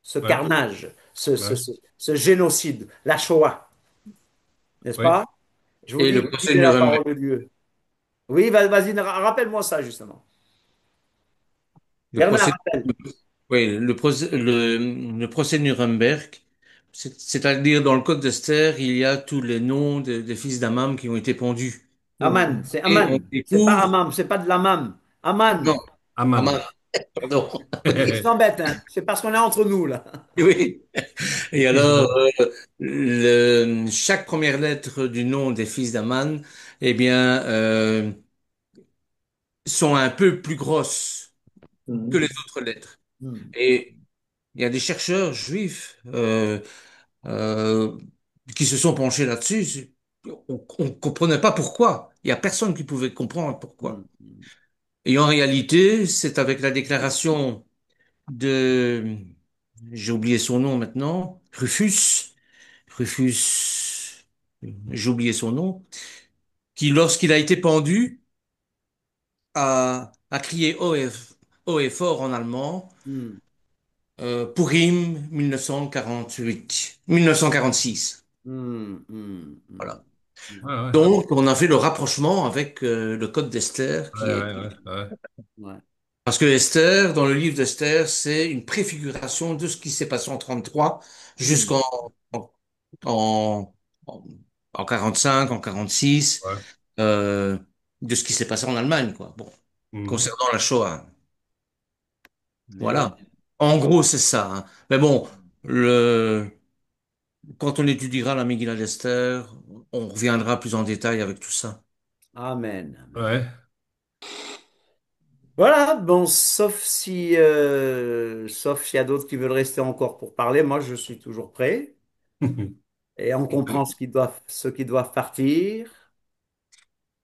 ce Ouais, carnage, ce, ce- ouais, ce- ce génocide, la Shoah, n'est-ce ouais. pas? Je vous Et dis, le procès de lisez la Nuremberg. parole de Dieu. Oui, vas-y, rappelle-moi ça justement. Le Bernard, procès, rappelle. oui, le procès de Nuremberg, c'est-à-dire dans le code d'Esther, il y a tous les noms des fils d'Amam qui ont été pendus. Aman, c'est Et on Aman. C'est pas découvre, Amam, c'est pas de l'Amam. Aman. non, Aman, Aman. pardon. Il Oui, s'embête, hein. C'est parce qu'on est entre nous, là. oui. Les Et fils alors, d'Aman. chaque première lettre du nom des fils d'Aman, eh bien, sont un peu plus grosses que les Mhm. autres lettres. Hmm, Et il y a des chercheurs juifs euh, qui se sont penchés là-dessus. On ne comprenait pas pourquoi. Il n'y a personne qui pouvait comprendre hmm, pourquoi. hmm, Et en réalité, c'est avec la déclaration de, j'ai oublié son nom maintenant, Rufus, j'ai oublié son nom, qui, lorsqu'il a été pendu, a crié haut et fort en allemand, hmm, Purim 1948, 1946. hmm, hmm, hmm, Voilà. hmm. Ouais, ouais. Donc, on a fait le rapprochement avec le code d'Esther, Ouais, qui est... ouais, ouais, ouais. Ouais. Parce que Esther, dans le livre d'Esther, c'est une préfiguration de ce qui s'est passé en 33 Hmm, jusqu'en en, en, en, en 45, en 46, Ouais. euh, de ce qui s'est passé en Allemagne, quoi. Bon, Hmm. concernant la Shoah. mais oui. Voilà. En gros, c'est ça, hein. Mais bon, quand on étudiera la Megillah d'Esther, on reviendra plus en détail avec tout ça. Amen. Amen. Ouais. Voilà, bon, sauf s'il y a d'autres qui veulent rester encore pour parler, moi je suis toujours prêt. Et on comprend ceux qui doivent partir.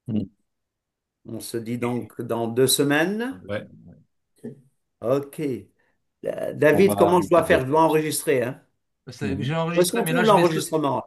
Mm. On se dit donc dans 2 semaines. Ouais. Ok. Ok. On David, va comment je dois regarder. faire? Je dois enregistrer, hein? J'ai Où est-ce enregistré, qu'on mais là, trouve je vais te... l'enregistrement?